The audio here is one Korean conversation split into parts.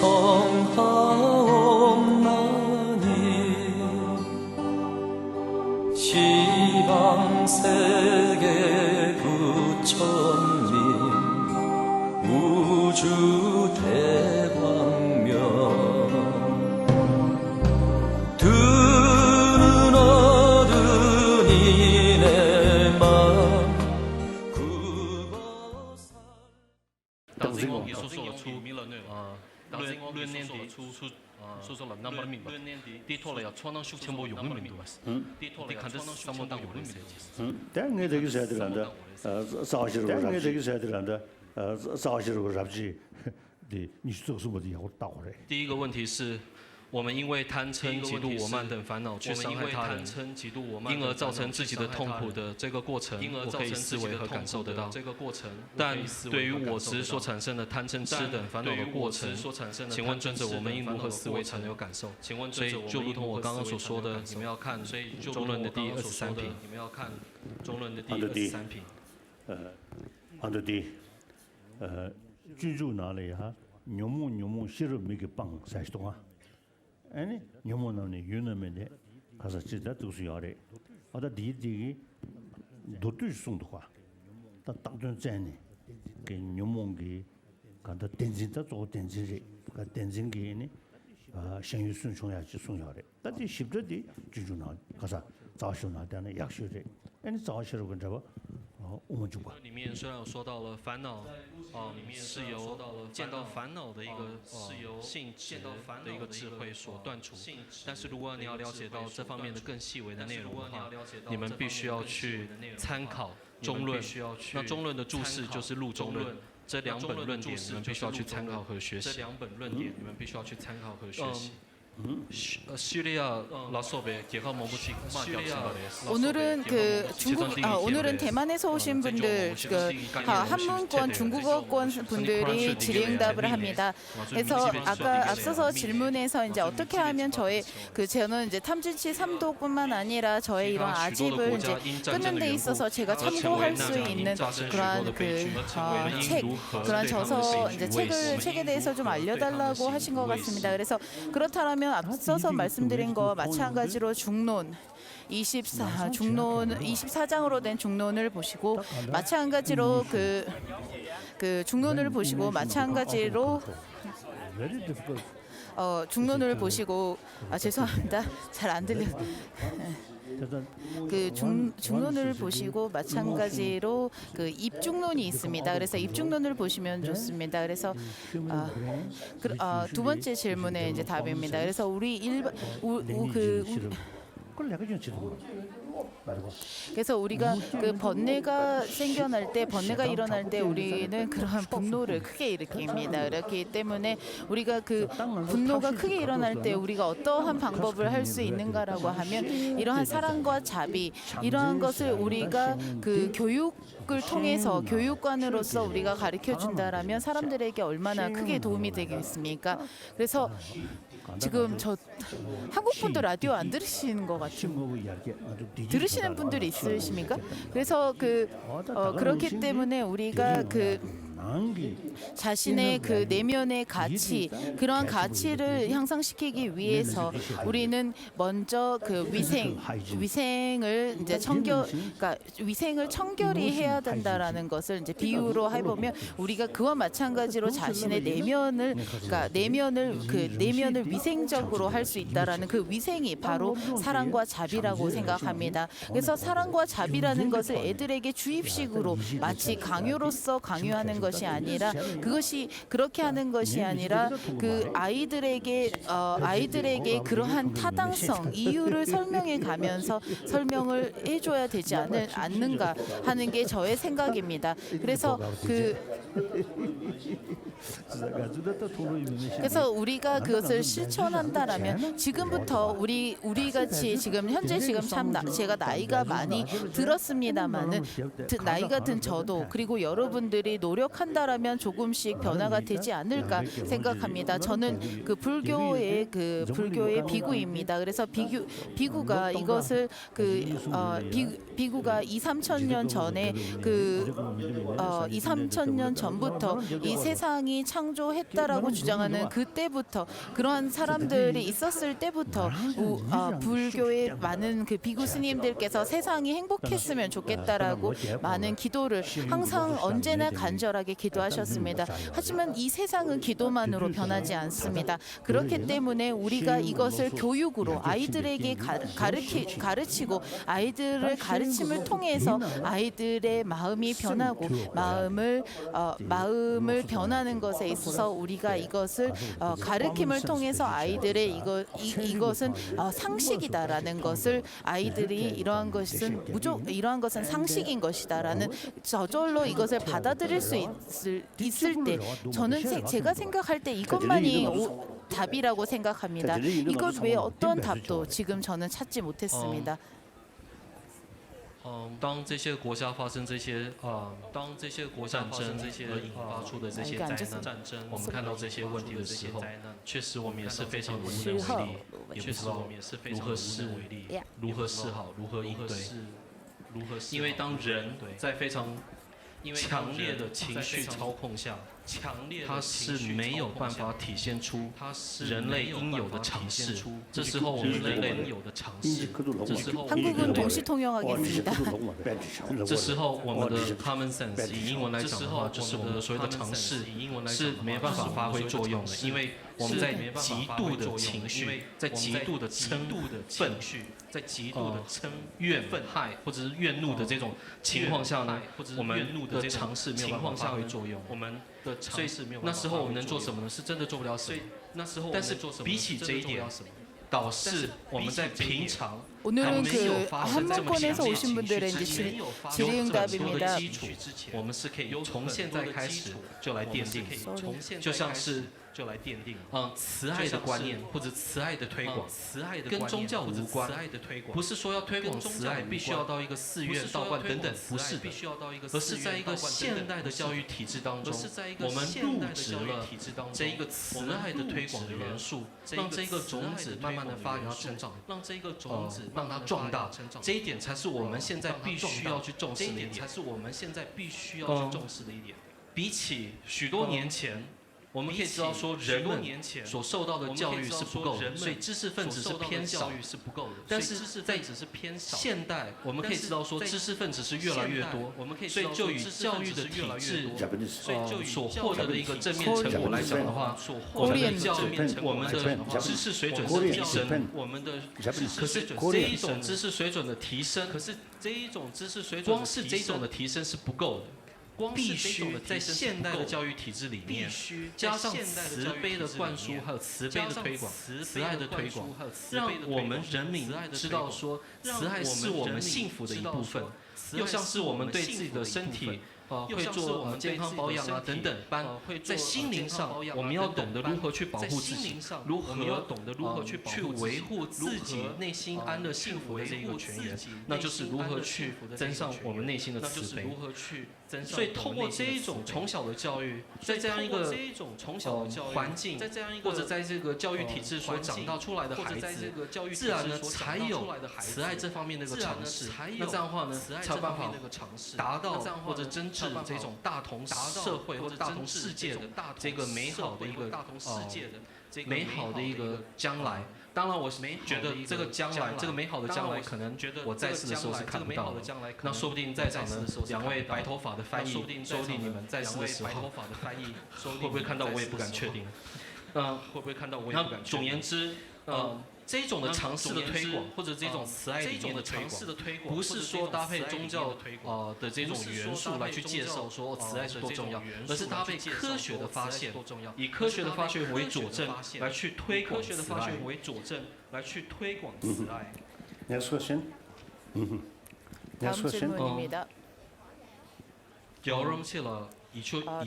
청하옵나니 지방세계 부처님 우주 대광명 두 눈 어두니 내 맘 굽어서 党经我也说了出论念的说了那么明白，的托了要创造出全部用的明白，的看着什么当我的明白。 당내되기 새들한다. 사실로 당내되기 새들한다. 사실로 잡지. 네, 니스도스 뭐지 하고 따오래. 第一个问题是，我们因为贪嗔、嫉妒、我慢等烦恼去伤害他人，因而造成自己的痛苦的这个过程，我可以思维和感受得到。但对于我执所产生的贪嗔痴等烦恼的过程，请问尊者，我们应如何思维才能有感受？所以就如同我刚刚所说的，你们要看中论的第23品。你们要看中论的第23品。안도디. 주주 나래야. 뇨모 싫어 미게 빵 사시동아. 아니 뇨모나네 유나면데 가서 진짜 두수야래. 아다 디디기 도투송도화. 다 땅전 째네. 그 뇨몽기 간다 덴진다 저 덴진이 그 덴진기니 생유순 총야지 송야래. 다디 십저디 주주나 가서 자쇼나다네 약쇼래. 아니 자쇼로 근자봐. 里面虽然有说到了烦恼，是由见到烦恼的一个性质的一个智慧所断除，但是如果你要了解到这方面的更细微的内容的话，你们必须要去参考中论，那中论的注释就是入中论，这两本论点你们必须要去参考和学习。 오늘은 오늘은 대만에서 오신 분들 한문권 중국어권 분들이 질의응답을 합니다. 그래서 아까 앞서서 질문에서 이제 어떻게 하면 저는 이제 탐진치 3도뿐만 아니라 저의 이런 아집을 이제 끊는 데 있어서 제가 참고할 수 있는 그러한 그런 저서 이제 책에 대해서 좀 알려달라고 하신 것 같습니다. 그래서 그렇다면 앞서서 말씀드린 거와 마찬가지로 중론 24장으로 된 중론을 보시고 마찬가지로 그 중론을 보시고 마찬가지로 중론을 보시고 죄송합니다. 잘 안 들려. 그 중론을 보시고 마찬가지로 그 입중론이 있습니다. 그래서 입중론을 보시면 좋습니다. 그래서 두 번째 질문의 이제 답입니다. 그래서 그래서 우리가 그 번뇌가 일어날 때 우리는 그러한 분노를 크게 일으킵니다. 그렇기 때문에 우리가 그 분노가 크게 일어날 때 우리가 어떠한 방법을 할 수 있는가라고 하면 이러한 사랑과 자비 이러한 것을 우리가 그 교육을 통해서 교육관으로서 우리가 가르쳐 준다라면 사람들에게 얼마나 크게 도움이 되겠습니까? 그래서 지금 저 한국 분들 라디오 안 들으시는 것 같아요. 들으시는 분들이 있으십니까? 그래서 그렇기 때문에 우리가 자신의 그 내면의 가치 그러한 가치를 향상시키기 위해서 우리는 먼저 그 위생을 이제 위생을 청결히 해야 된다라는 것을 이제 비유로 해보면 우리가 그와 마찬가지로 자신의 내면을 위생적으로 할 수 있다라는 그 위생이 바로 사랑과 자비라고 생각합니다. 그래서 사랑과 자비라는 것을 애들에게 주입식으로 마치 강요로서 강요하는 것이 아니라 그것이 그렇게 하는 것이 아니라 그 아이들에게 그러한 타당성 이유를 설명해 가면서 설명을 해줘야 되지 않는가 하는 게 저의 생각입니다. 그래서 그래서 우리가 그것을 실천한다라면 지금부터 우리 같이 현재 제가 나이가 많이 들었습니다만은 나이가 든 저도 그리고 여러분들이 노력한다라면 조금씩 변화가 되지 않을까 생각합니다. 저는 불교의 비구입니다. 그래서 비구가 이것을 비구가 2, 3천 년 전에 2, 3천 년 전부터 이 세상이 창조했다라고 주장하는 그때부터 그러한 사람들이 있었을 때부터 불교의 많은 그 비구 스님들께서 세상이 행복했으면 좋겠다라고 많은 기도를 항상 언제나 간절하게 기도하셨습니다. 하지만 이 세상은 기도만으로 변하지 않습니다. 그렇기 때문에 우리가 이것을 교육으로 아이들에게 가르치고 아이들을 가르침을 통해서 아이들의 마음이 변하고 마음을 변하는 것에 있어서 우리가 이것을 가르침을 통해서 아이들의 이것은 상식이다라는 것을 아이들이 이러한 것은 상식인 것이다라는 저절로 이것을 받아들일 수 있을 때 저는 제가 생각할 때 이것만이 답이라고 생각합니다. 이것 외에 어떤 답도 지금 저는 찾지 못했습니다. 当这些国家发生这些战争而引发出的这些灾难，我们看到这些问题的时候，确实我们也是非常无能为力，也不知道如何是好，如何应对。因为当人在非常强烈的情绪操控下，它是没有办法体现出人类应有的常识。这时候我们人类应有的常识，这时候 한국은 동시통역하겠습니다. 这时候我们的 common sense 以英文来讲的话，就是我们的所谓的常识是没办法发挥作用的，因为我们在极度的情绪，在极度的嗔愤，在极度的怨害或者是怨怒的这种情况下呢，我们的常识没有办法发挥作用。我们的常识没有办法。那时候我们能做什么呢？是真的做不了什么。但是比起这一点，导致我们在平常 오늘은 그 한문권에서 오신 분들의 이제 질의응답입니다. 我们是可以从现在开始就来奠定，就像是慈爱的观念或者慈爱的推广，跟宗教无关，不是说要推广慈爱必须要到一个寺院、道观等等，不是的，而是在一个现代的教育体制当中，我们入植了这一个慈爱的推广的元素，让这个种子慢慢的发芽成长，让这个种子 让它壮大，这一点才是我们现在必须要去重视的一点。比起许多年前，我们可以知道说人们所受到的教育是不够的，所以知识分子是偏少。但是在现代，我们可以知道说知识分子是越来越多，所以就以教育的体制，所获得的一个正面成果来讲的话，我们的知识水准是提升，可是这一种知识水准的提升，光是这种的提升是不够的。 必须在现代的教育体制里面，加上慈悲的灌输，还有慈悲的推广、慈爱的推广，让我们人民知道说，慈爱是我们幸福的一部分，又像是我们对自己的身体。 会做健康保养啊等等般，在心灵上我们要懂得如何去保护自己，如何去维护自己内心安乐幸福的这一个权益，那就是如何去增上我们内心的慈悲。所以透过这一种从小的教育，在这样一个环境，或者在这个教育体制所长大出来的孩子，自然呢才有慈爱这方面的一个尝试。那这样的话呢，才有办法达到或者真正 这种大同社会或者大同世界的这个美好的一个将来。当然，我觉得这个将来，这个美好的将来，可能我在世的时候是看不到的。那说不定在场的两位白头发的翻译，说不定你们在世的时候，会不会看到我也不敢确定。那总言之，这一种的尝试的推广，或者这种慈爱理念的推广，不是说搭配宗教的这种元素来去介绍说慈爱是多重要，而是搭配科学的发现，以科学的发现为佐证来去推广慈爱。 Next question. Next 다음 question. 질문입니다.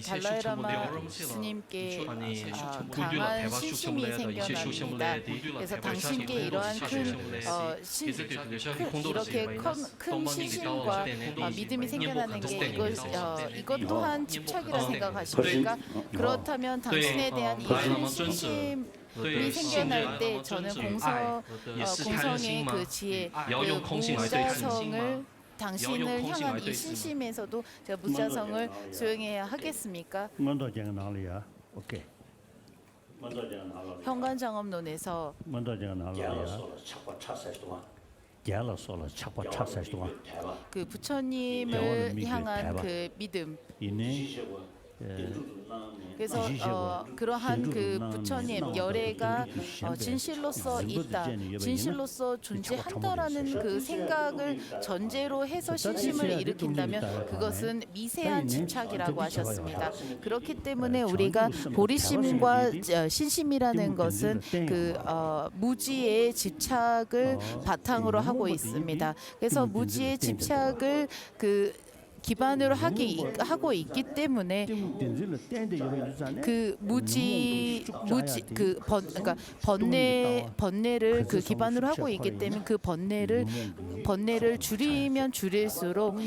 달라이라마 스님께 강한 신심이 생겨납니다. 그래서 당신께 이러한 이렇게 큰 신심과 믿음이 생겨나는 게 이것 또한 집착이라 생각하십니까? 그렇다면 당신에 대한 이 큰 신심이 생겨날 때 저는 공성의 그 지혜, 그 무자성을 당신을 향한 이 신심에서도 제가 무자성을 수행해야 하겠습니까? 먼저 제가 나올이야. 오케이. 먼저 제가 나올이야. 현관장엄론에서 먼저 제가 나올이야. 야라솔라 착과 착사시 동안 그 부처님을 향한 그 믿음, 이내 그래서 그러한 그 부처님 열애가 진실로서 있다, 진실로서 존재한다라는 그 생각을 전제로 해서 신심을 일으킨다면 그것은 미세한 집착이라고 하셨습니다. 그렇기 때문에 우리가 보리심과 신심이라는 것은 그 무지의 집착을 바탕으로 하고 있습니다. 그래서 무지의 집착을 그 기반으로 하고 있기 때문에 그 그러니까 번뇌를 그 기반으로 하고 있기 때문에 그 번뇌를 줄이면 줄일수록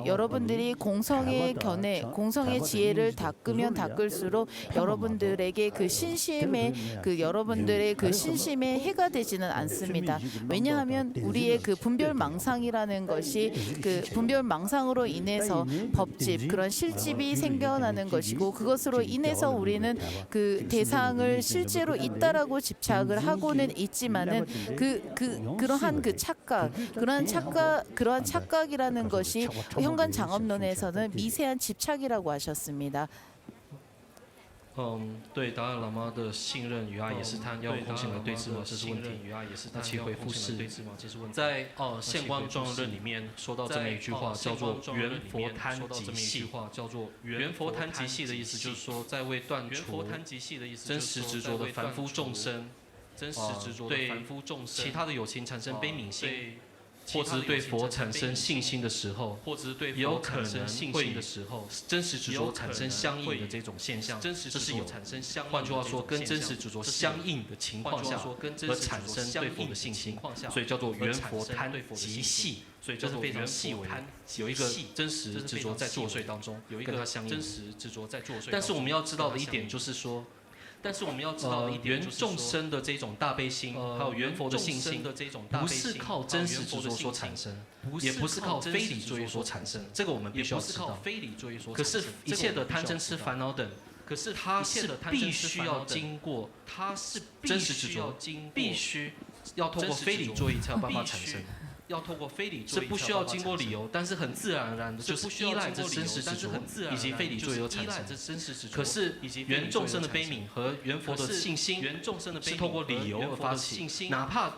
여러분들이 공성의 견해, 공성의 지혜를 닦으면 닦을수록 여러분들에게 그 신심의 그 여러분들의 그 신심에 해가 되지는 않습니다. 왜냐하면 우리의 그 분별망상이라는 것이 그 분별망상으로 인해서 법집 그런 실집이 생겨나는 것이고 그것으로 인해서 우리는 그 대상을 실제로 있다라고 집착을 하고는 있지만은 그러한 그 착각 그러한 착각이라는 것이 현관장엄론에서는 미세한 집착이라고 하셨습니다. 对达赖喇嘛的信任与爱也是他要空性来对峙吗？这是问题。那其回复是，在现观庄论里面说到这么一句话，叫做“缘佛贪极系”。缘佛贪极系的意思就是说，在为断除真实执着的凡夫众生，对其他的有情产生悲悯心。或者是对佛产生信心的时候，也有可能会真实执着产生相应的这种现象，这是有。换句话说，跟真实执着相应的情况下，而产生对佛的信心，所以叫做缘佛贪极系，所以这是非常细微的，有一个真实执着在作祟当中，跟它相应。但是我们要知道的一点就是说。缘众生的这种大悲心，还有缘佛的信心，不是靠真实执着所产生，也不是靠非理作业所产生。这个我们必须要知道。可是，一切的贪嗔痴烦恼等，它是必须要经过，真实执着，必须要通过非理作业才有办法产生。是不需要经过理由，但是很自然而然的，就是依赖着真实执着以及非理作业而产生。可是缘众生的悲悯和缘佛的信心，是透过理由而发起，哪怕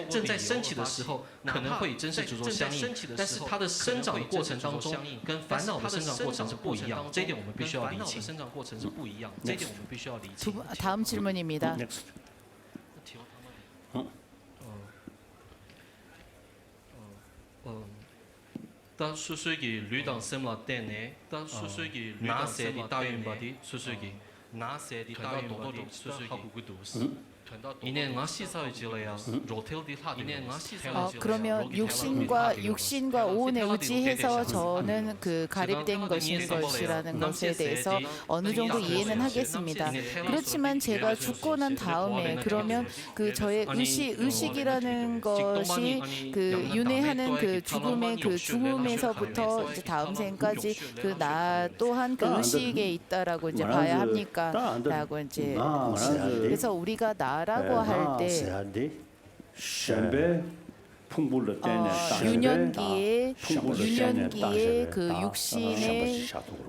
正在升起的时候，可能会与真实执着相应，但是它的生长的过程当中，跟烦恼的生长过程是不一样，这一点我们必须要理清。다음 질문입니다. 다 수수기 류당 셈라 때네 다 수수기 나세디 따윈바디 수수기 나세디 따윈바디 수수기 이내 나시사의지래야 로텔디 이내 나시사 그러면 육신과 오온에 의지해서 저는 그 가립된 것인 것이라는 것에 대해서 어느 정도 이해는 하겠습니다. 그렇지만 제가 죽고 난 다음에 그러면 그 저의 의식이라는 것이 그 윤회하는 그 죽음의 그 죽음에서부터 이제 다음 생까지 그 나 또한 그 의식에 있다라고 이제 봐야 합니까?라고 이제 그래서 우리가 나라고 할 때 유년기에 그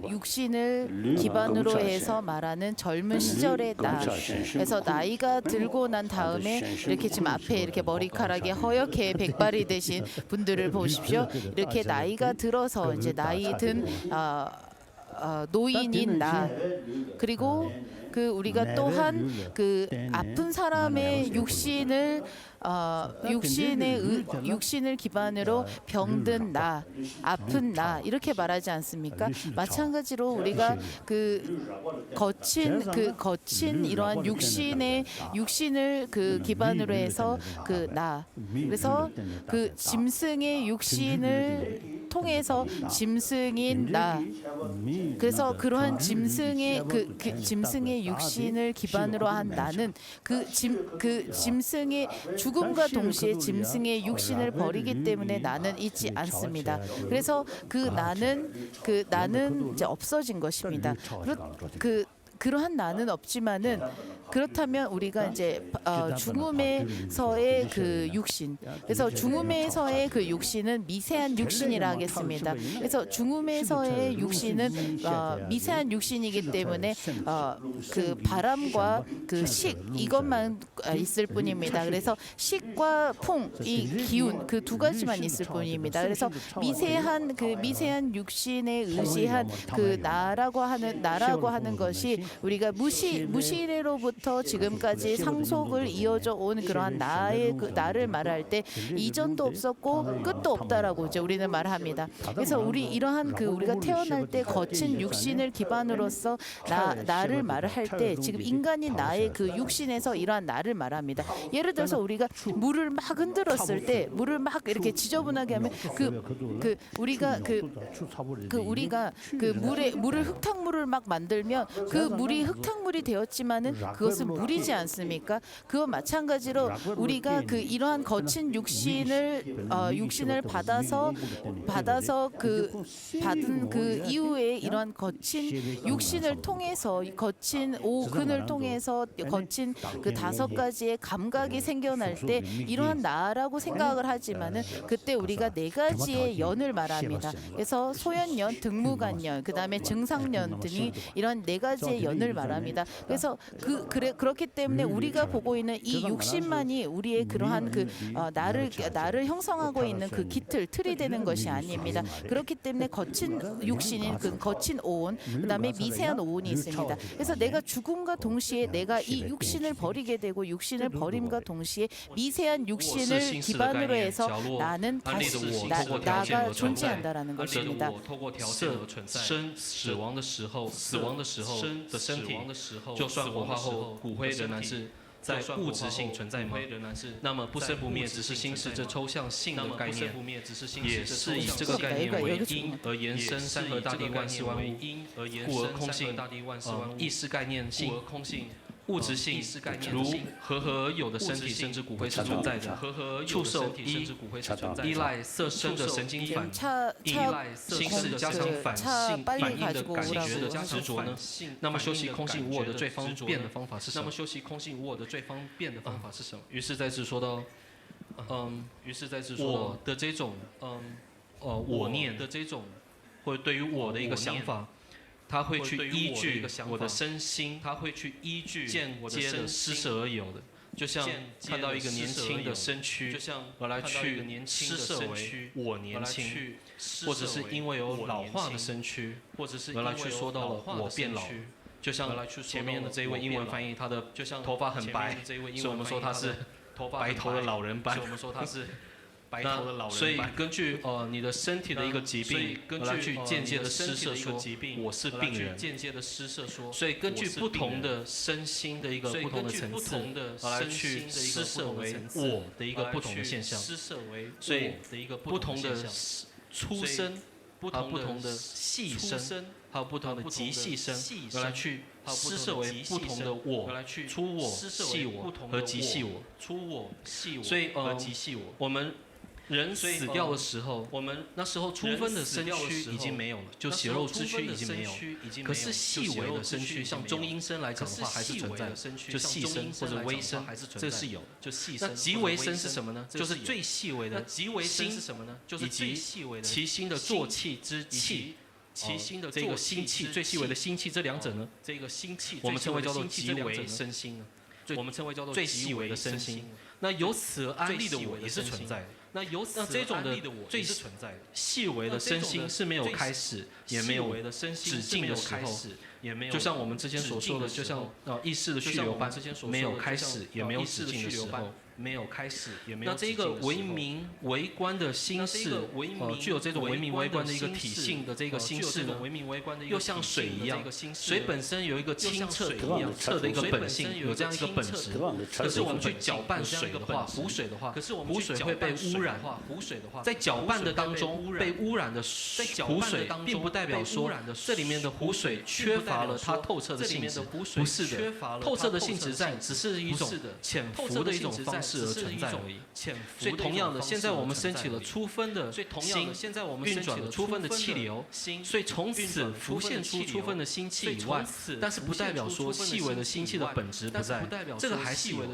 육신을 기반으로 해서 말하는 젊은 시절의 나. 그래서 나이가 들고 난 다음에 이렇게 지금 앞에 이렇게 머리카락이 허옇게 백발이 되신 분들을 보십시오. 이렇게 나이가 들어서 이제 나이 든 노인인 나. 그리고 그 우리가 또한 그 아픈 사람의 육신을 기반으로 병든 나, 아픈 나 이렇게 말하지 않습니까? 마찬가지로 우리가 그 거친 이러한 육신을 그 기반으로 해서 그 나. 그래서 그 짐승의 육신을 통해서 짐승인 나 그래서 그러한 짐승의 짐승의 육신을 기반으로 한 나는 그 짐승의 죽음과 동시에 짐승의 육신을 버리기 때문에 나는 있지 않습니다. 그래서 그 나는 이제 없어진 것입니다. 그러한 나는 없지만은 그렇다면 우리가 이제 죽음에서의 그 육신, 그래서 죽음에서의 그 육신은 미세한 육신이라 하겠습니다. 그래서 죽음에서의 육신은 미세한 육신이기 때문에 그 바람과 그 식 이것만 있을 뿐입니다. 그래서 식과 풍, 이 기운 그 두 가지만 있을 뿐입니다. 그래서 미세한 육신에 의지한 그 나라고 하는 것이 우리가 무시래로부터 지금까지 상속을 이어져 온 그러한 나를 말할 때 이전도 없었고 끝도 없다라고 이제 우리는 말합니다. 그래서 이러한 우리가 태어날 때 거친 육신을 기반으로서 나를 말할 때 지금 인간인 나의 그 육신에서 이러한 나를 말합니다. 예를 들어서 우리가 물을 막 흔들었을 때 물을 막 이렇게 지저분하게 하면 우리가 물을 흙탕물을 막 만들면 그 물이 흙탕물이 되었지만은 그것은 물이지 않습니까? 그와 마찬가지로 우리가 이러한 거친 육신을 받아서 받은 그 이후에 이러한 거친 육신을 통해서 거친 오근을 통해서 거친 그 5가지의 감각이 생겨날 때 이러한 나라고 생각을 하지만은 그때 우리가 4가지의 연을 말합니다. 그래서 소연연, 등무간연, 그다음에 증상연 등이 이런 4가지의 연을 말합니다. 그래서 그렇기 때문에 우리가 보고 있는 이 육신만이 우리의 그러한 나를 형성하고 있는 그 틀이 되는 것이 아닙니다. 그렇기 때문에 거친 육신인 그 거친 오온, 그다음에 미세한 오온이 있습니다. 그래서 내가 죽음과 동시에 내가 이 육신을 버리게 되고 육신을 버림과 동시에 미세한 육신을 기반으로 해서 나는 다시 나가 존재한다라는 것입니다. 死亡的时候的身体，就算火化后骨灰仍然是在物质性存在吗？那么不生不灭只是心事这抽象性的概念，也是以这个概念为因而延伸山河大地万事万物，故而空性意识概念性。物质性如和而有的身体甚至骨灰是存在的，触受依赖色身的神经反依赖心事加强反应的感觉的执着呢？那么修习空性无我的最方便的方法是什么？于是在此说到，我的这种我念的这种，或者对于我的一个想法。他会去依据我的身心，他会去依据间接的施舍而有的，就像看到一个年轻的身躯，而来去施舍为我年轻，或者是因为有老化的身躯，而来去说到了我变老。就像前面的这一位英文翻译，他的头发很白，所以我们说他是白头的老人斑。所以根据你的身体的一个疾病，来去间接的施舍说我是病人。所以根据不同的身心的一个不同的层次，来去施舍为我的一个不同的现象。所以不同的出生，还有不同的细声，还有不同的极细声，来去施舍为不同的我、出我、细我和极细我。所以我们。人死掉的时候，我们那时候初分的身躯已经没有了，就血肉之躯已经没有了。可是细微的身躯，像中阴身来讲的话，还是存在的，就细身或者微身，这是有的。那极微身是什么呢？就是最细微的心，以及其心的作气之气。这个心气最细微的心气，这两者呢，我们称为叫做极微身心呢。我们称为叫做最细微的身心。那由此而安立的我也是存在的。那这种的最细微的身心是没有开始，也没有止境的时候，就像我们之前所说的，就像意识的去流般，没有开始也没有止境的时候。那这个为名为观的心事，具有这种为名为观的一个体性的这个心事呢，又像水一样，水本身有一个清澈透彻的一个本性，有这样一个本质。可是我们去搅拌水的话，湖水的话，湖水会被污染的话，在搅拌的当中被污染的湖水，并不代表说这里面的湖水缺乏了它透彻的性质，不是的，透彻的性质在，只是一种潜伏的一种方式而存在而已。所以同样的，现在我们升起了初分的氢，运转了初分的气流，所以从此浮现出初分的氢气以外，但是不代表说细微的氢气的本质不在，这个还是有。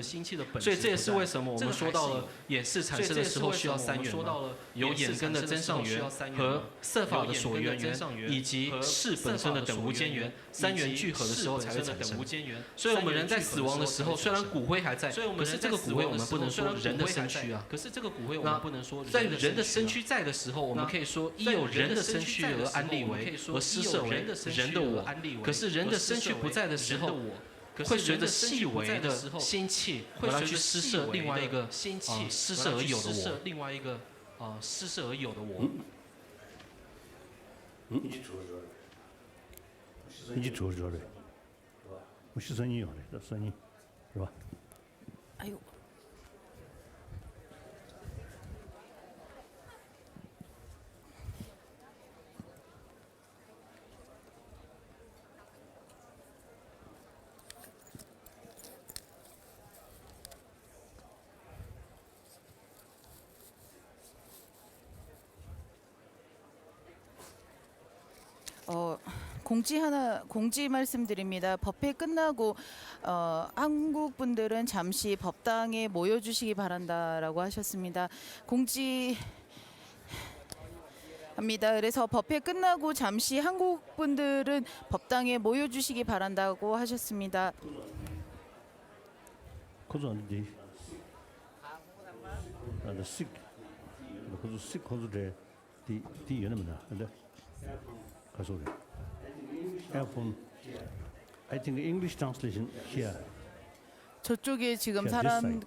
所以这也是为什么我们说到了眼识产生的时候需要三元嘛，有眼根的增上缘和色法的所缘缘，以及识本身的等无间缘，三元聚合的时候才会产生。所以我们人在死亡的时候，虽然骨灰还在，可是这个骨灰我们不能说人的身躯啊。那在人的身躯在的时候，我们可以说依有人的身躯而安立为，而施设为人的我。可是人的身躯不在的时候，会随着细微的心气而来去施设另外一个施设而有的我，另外一个施设而有的我。你做着的，我是声音有的，这声音是吧？哎呦。공지 말씀드립니다. 법회 끝나고 한국 분들은 잠시 법당에 모여주시기 바란다라고 하셨습니다. 공지합니다. 그래서 법회 끝나고 잠시 한국 분들은 법당에 모여주시기 바란다고 하셨습니다. I think English translation here. 저쪽에 지금 사람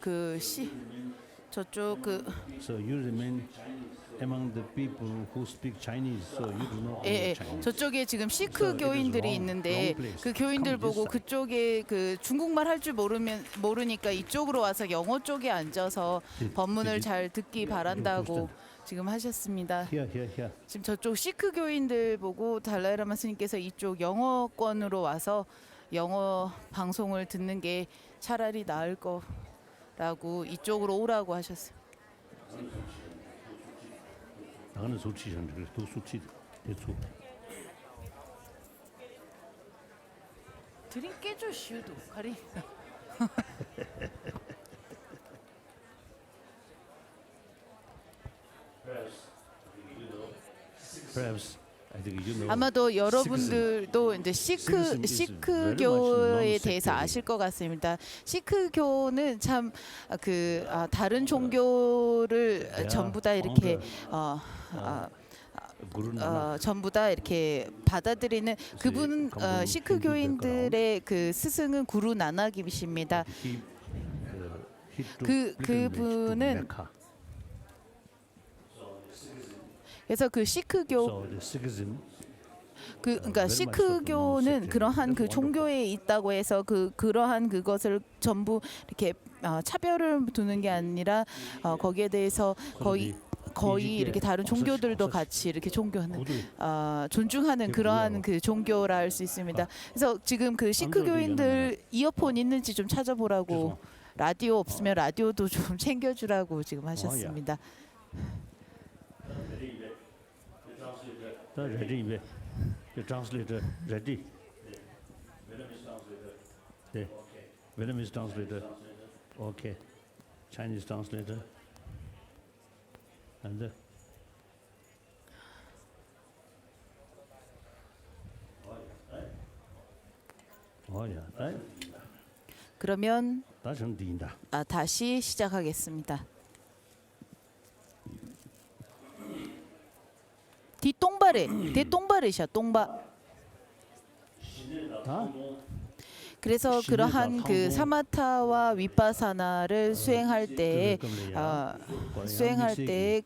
저쪽 So you remain among the people who speak Chinese, so you do not know Chinese. 저쪽에 지금 시크 교인들이 있는데 그 교인들 보고 그쪽에 그 중국말 할 줄 모르니까 이쪽으로 와서 영어 쪽에 앉아서 법문을 잘 듣기 바란다고 지금 하셨습니다. 지금 저쪽 시크 교인들 보고 달라이라마 스님께서 이쪽 영어권으로 와서 영어 방송을 듣는 게 차라리 나을 거라고 이쪽으로 오라고 하셨어요. 나가는 소치전들 또 소치 대초. 드림 깨줘 시우도 가리. Perhaps I think you know. 아마도 여러분들도 이제 시크교에 대해서 아실 것 같습니다. 시크교는 참 다른 종교를 전부 다 이렇게 전부 다 이렇게 받아들이는 그분은 시크교인들의 그 스승은 구루 나나깁이십니다. 그분은 그래서 그 시크교 그러니까 시크교는 그러한 그 종교에 있다고 해서 그러한 그것을 전부 이렇게 차별을 두는 게 아니라 거기에 대해서 거의 이렇게 다른 종교들도 같이 이렇게 존경하는 존중하는 그러한 그 종교라 할 수 있습니다. 그래서 지금 그 시크교인들 이어폰 있는지 좀 찾아보라고 라디오 없으면 라디오도 좀 챙겨주라고 지금 하셨습니다. Ready, the translator ready. The Vietnamese translator, okay. Chinese translator, and the 그러면 다시 시작하겠습니다. 대똥바르샤 똥바. 그래서 그러한 그 사마타와 위파사나를 수행할 때에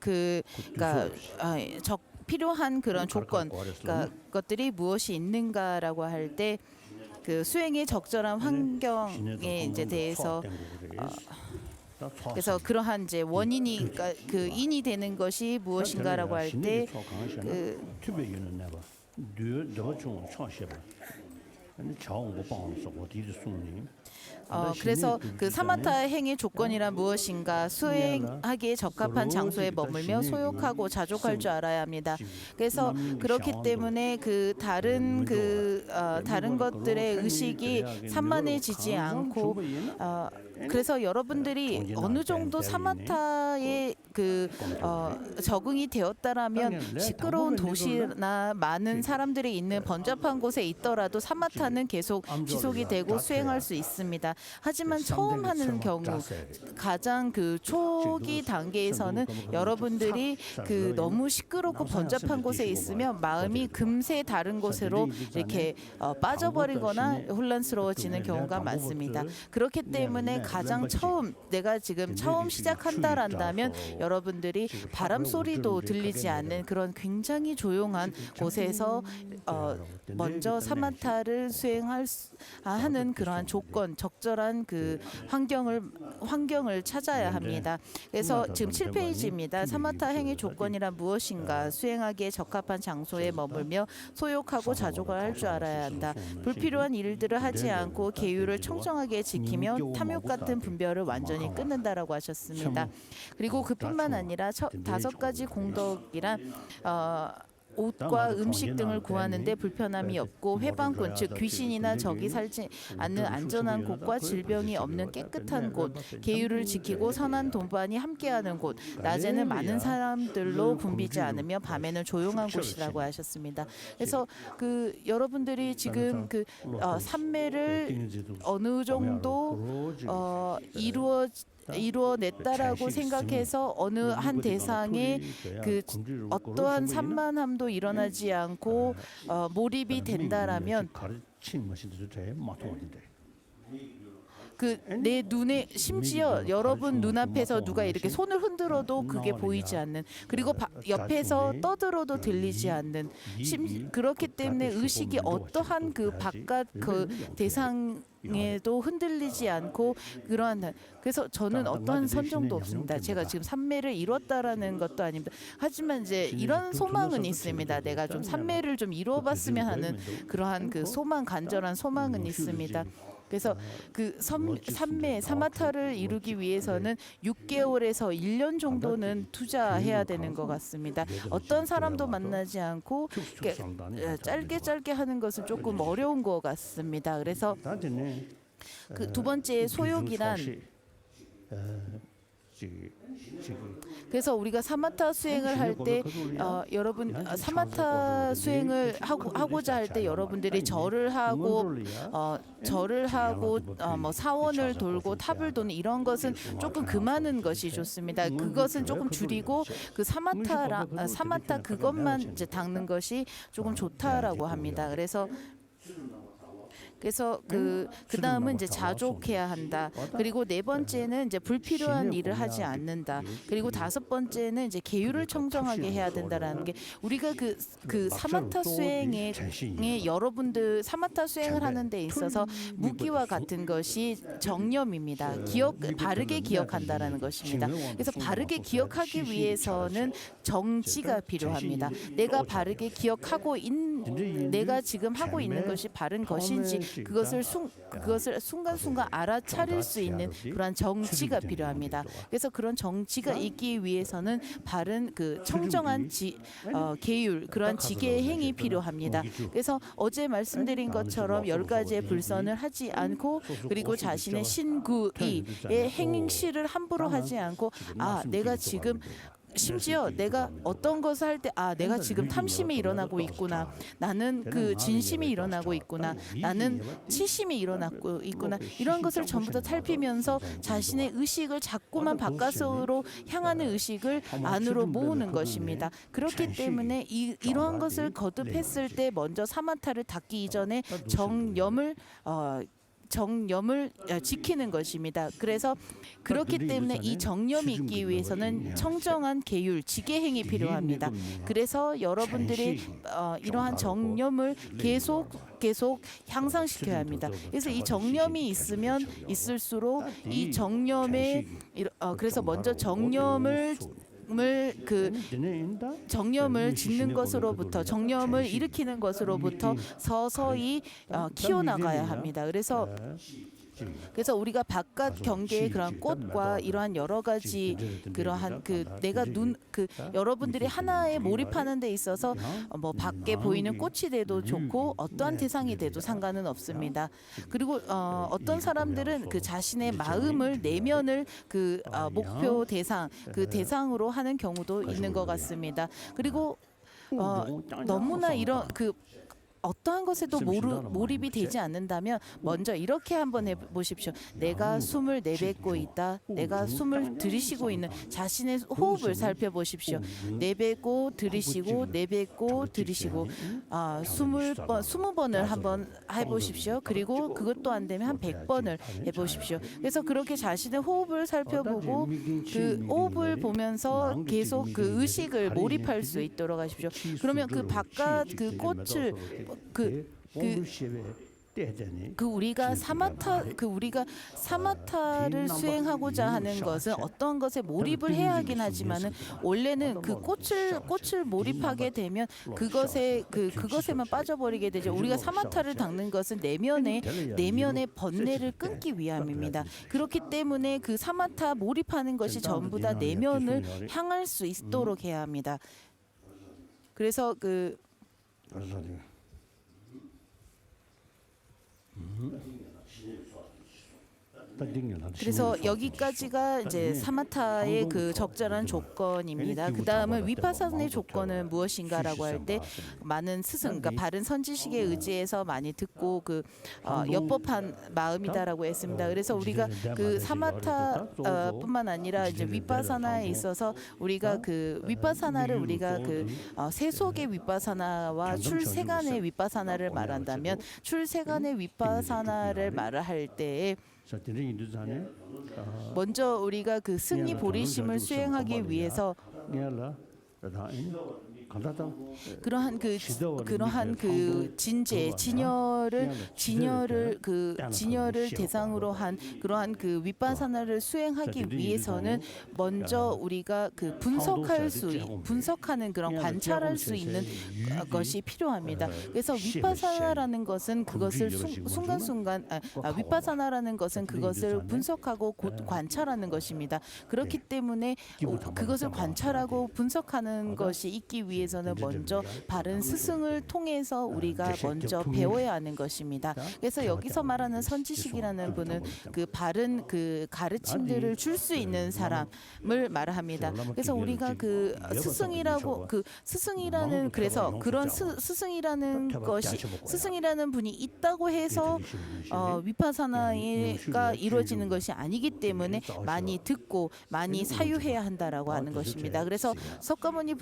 그러니까 필요한 그런 조건, 그러니까 것들이 무엇이 있는가라고 할 때 그 수행의 적절한 환경에 이제 대해서 그래서 그러한 이제 원인이 그 인이 되는 것이 무엇인가라고 할 때 그 그래서 그 사마타 행의 조건이란 무엇인가? 수행하기에 적합한 장소에 머물며 소욕하고 자족할 줄 알아야 합니다. 그래서 그렇기 때문에 그 다른 것들의 의식이 산만해지지 않고 그래서 여러분들이 어느 정도 사마타에 적응이 되었다라면 시끄러운 도시나 많은 사람들이 있는 번잡한 곳에 있더라도 사마타는 계속 지속이 되고 수행할 수 있습니다. 하지만 처음 하는 경우 가장 그 초기 단계에서는 여러분들이 그 너무 시끄럽고 번잡한 곳에 있으면 마음이 금세 다른 곳으로 이렇게 빠져버리거나 혼란스러워지는 경우가 많습니다. 그렇기 때문에 가장 처음 내가 지금 처음 시작한다란다면 여러분들이 바람 소리도 들리지 않는 그런 굉장히 조용한 곳에서 먼저 사마타를 하는 그러한 조건, 적절한 그 환경을 찾아야 합니다. 그래서 지금 7페이지입니다. 사마타 행위 조건이란 무엇인가? 수행하기에 적합한 장소에 머물며 소욕하고 자족을 할 줄 알아야 한다. 불필요한 일들을 하지 않고 계율을 청정하게 지키며 탐욕 같은 분별을 완전히 끊는다라고 하셨습니다. 그리고 그뿐만 아니라 5가지 공덕이란 옷과 음식 등을 구하는데 불편함이 없고 회방꾼 즉 귀신이나 적이 살지 않는 안전한 곳과 질병이 없는 깨끗한 곳, 계율을 지키고 선한 동반이 함께하는 곳, 낮에는 많은 사람들로 붐비지 않으며 밤에는 조용한 곳이라고 하셨습니다. 그래서 그 여러분들이 지금 삼매를 어느 정도 이루어냈다라고 생각해서 어느 한 대상에 그 어떠한 산만함도 일어나지 않고 몰입이 된다라면 그 내 눈에 심지어 여러분 눈앞에서 누가 이렇게 손을 흔들어도 그게 보이지 않는 그리고 옆에서 떠들어도 들리지 않는 그렇기 때문에 의식이 어떠한 그 바깥 그 대상에도 흔들리지 않고 그러한 그래서 저는 어떠한 선정도 없습니다. 제가 지금 삼매를 이뤘다라는 것도 아닙니다. 하지만 이제 이런 소망은 있습니다. 내가 좀 삼매를 좀 이루어봤으면 하는 그러한 그 소망 간절한 소망은 있습니다. 그래서 그 삼매 사마타를 이루기 위해서는 6개월에서 1년 정도는 투자해야 되는 것 같습니다. 어떤 사람도 만나지 않고 짧게 하는 것은 조금 어려운 것 같습니다. 그래서 그 두 번째 소욕이란 그래서 우리가 사마타 수행을 할 때 여러분 사마타 수행을 하고자 할 때 여러분들이 절을 하고 뭐 사원을 돌고 탑을 도는 이런 것은 조금 금하는 것이 좋습니다. 그것은 조금 줄이고 그 사마타 그것만 이제 닦는 것이 조금 좋다라고 합니다. 그래서 그 다음은 이제 자족해야 한다. 그리고 네 번째는 이제 불필요한 일을 하지 않는다. 그리고 5번째는 이제 계율을 청정하게 해야 된다라는 게 우리가 그 사마타 수행에 여러분들 사마타 수행을 하는 데 있어서 무기와 같은 것이 정념입니다. 바르게 기억한다라는 것입니다. 그래서 바르게 기억하기 위해서는 정지가 필요합니다. 내가 바르게 기억하고 내가 지금 하고 있는 것이 바른 것인지 그것을 순간순간 알아차릴 수 있는 그런 정지가 필요합니다. 그래서 그런 정지가 있기 위해서는 바른 그 청정한 계율 그러한 지계의 행이 필요합니다. 그래서 어제 말씀드린 것처럼 10가지의 불선을 하지 않고 그리고 자신의 신구이의 행실을 함부로 하지 않고 내가 지금 심지어 내가 어떤 것을 할 때 내가 지금 탐심이 일어나고 있구나. 나는 그 진심이 일어나고 있구나. 나는 치심이 일어나고 있구나. 이런 것을 전부 다 살피면서 자신의 의식을 자꾸만 바깥으로 향하는 의식을 안으로 모으는 것입니다. 그렇기 때문에 이러한 것을 거듭했을 때 먼저 사마타를 닦기 이전에 정념을 정념을 지키는 것입니다. 그래서 그렇기 때문에 이 정념이 있기 위해서는 청정한 계율, 지계행이 필요합니다. 그래서 여러분들이 이러한 정념을 계속 향상시켜야 합니다. 그래서 이 정념이 있으면 있을수록 이 정념에 그래서 먼저 정념을 짓는 것으로부터 정념을 일으키는 것으로부터 서서히 키워나가야 합니다. 그래서 우리가 바깥 경계의 그런 꽃과 이러한 여러 가지 그러한 내가 여러분들이 하나에 몰입하는 데 있어서 뭐 밖에 보이는 꽃이 돼도 좋고 어떠한 대상이 돼도 상관은 없습니다. 그리고 어떤 사람들은 그 자신의 마음을 내면을 목표 대상 대상으로 하는 경우도 있는 것 같습니다. 그리고 너무나 이런 어떠한 것에도 몰입이 되지 않는다면 먼저 이렇게 한번 해보십시오. 내가 숨을 내뱉고 있다. 내가 숨을 들이쉬고 있는 자신의 호흡을 살펴보십시오. 내뱉고 들이쉬고 내뱉고 들이쉬고 20번을 한번 해보십시오. 그리고 그것도 안 되면 한 100번을 해보십시오. 그래서 그렇게 자신의 호흡을 살펴보고 그 호흡을 보면서 계속 그 의식을 몰입할 수 있도록 하십시오. 그러면 그 바깥 그 꽃을 우리가 사마타를 수행하고자 하는 것은 어떤 것에 몰입을 해야 하긴 하지만은 원래는 그 꽃을 몰입하게 되면 그것에만 빠져버리게 되죠. 우리가 사마타를 닦는 것은 내면의 번뇌를 끊기 위함입니다. 그렇기 때문에 그 사마타 몰입하는 것이 전부 다 내면을 향할 수 있도록 해야 합니다. 그래서 그래서 여기까지가 이제 사마타의 그 적절한 조건입니다. 그 다음은 위파사나의 조건은 무엇인가라고 할 때 많은 스승, 그러니까 바른 선지식에 의지해서 많이 듣고 엽법한 마음이다라고 했습니다. 그래서 우리가 그 사마타뿐만 아니라 이제 위파사나에 있어서 우리가 그 위파사나를 우리가 세속의 위파사나와 출세간의 위파사나를 말한다면 출세간의 위파사나를 말을 할 때에 먼저 우리가 그 승리 보리심을 수행하기 위해서 그러한 진여를 대상으로 한 그러한 그 위파사나를 수행하기 위해서는 먼저 우리가 분석하는 그런 관찰할 수 있는 것이 필요합니다. 그래서 위파사나라는 것은 그것을 위파사나라는 것은 그것을 분석하고 관찰하는 것입니다. 그렇기 때문에 그것을 관찰하고 분석하는 것이 있기 위해서는 먼저 바른 스승을 통해서 우리가 먼저 배워야 하는 것입니다. 그래서 여기서 말하는 선지식이라는 분은 그 바른 그 가르침들을 줄 수 있는 사람을 말합니다. 그래서 우리가 그 스승이라는 그래서 그런 스승이라는 분이 있다고 해서 위파사나가 이루어지는 것이 아니기 때문에 많이 듣고 많이 사유해야 한다라고 하는 것입니다. 그래서 석가모니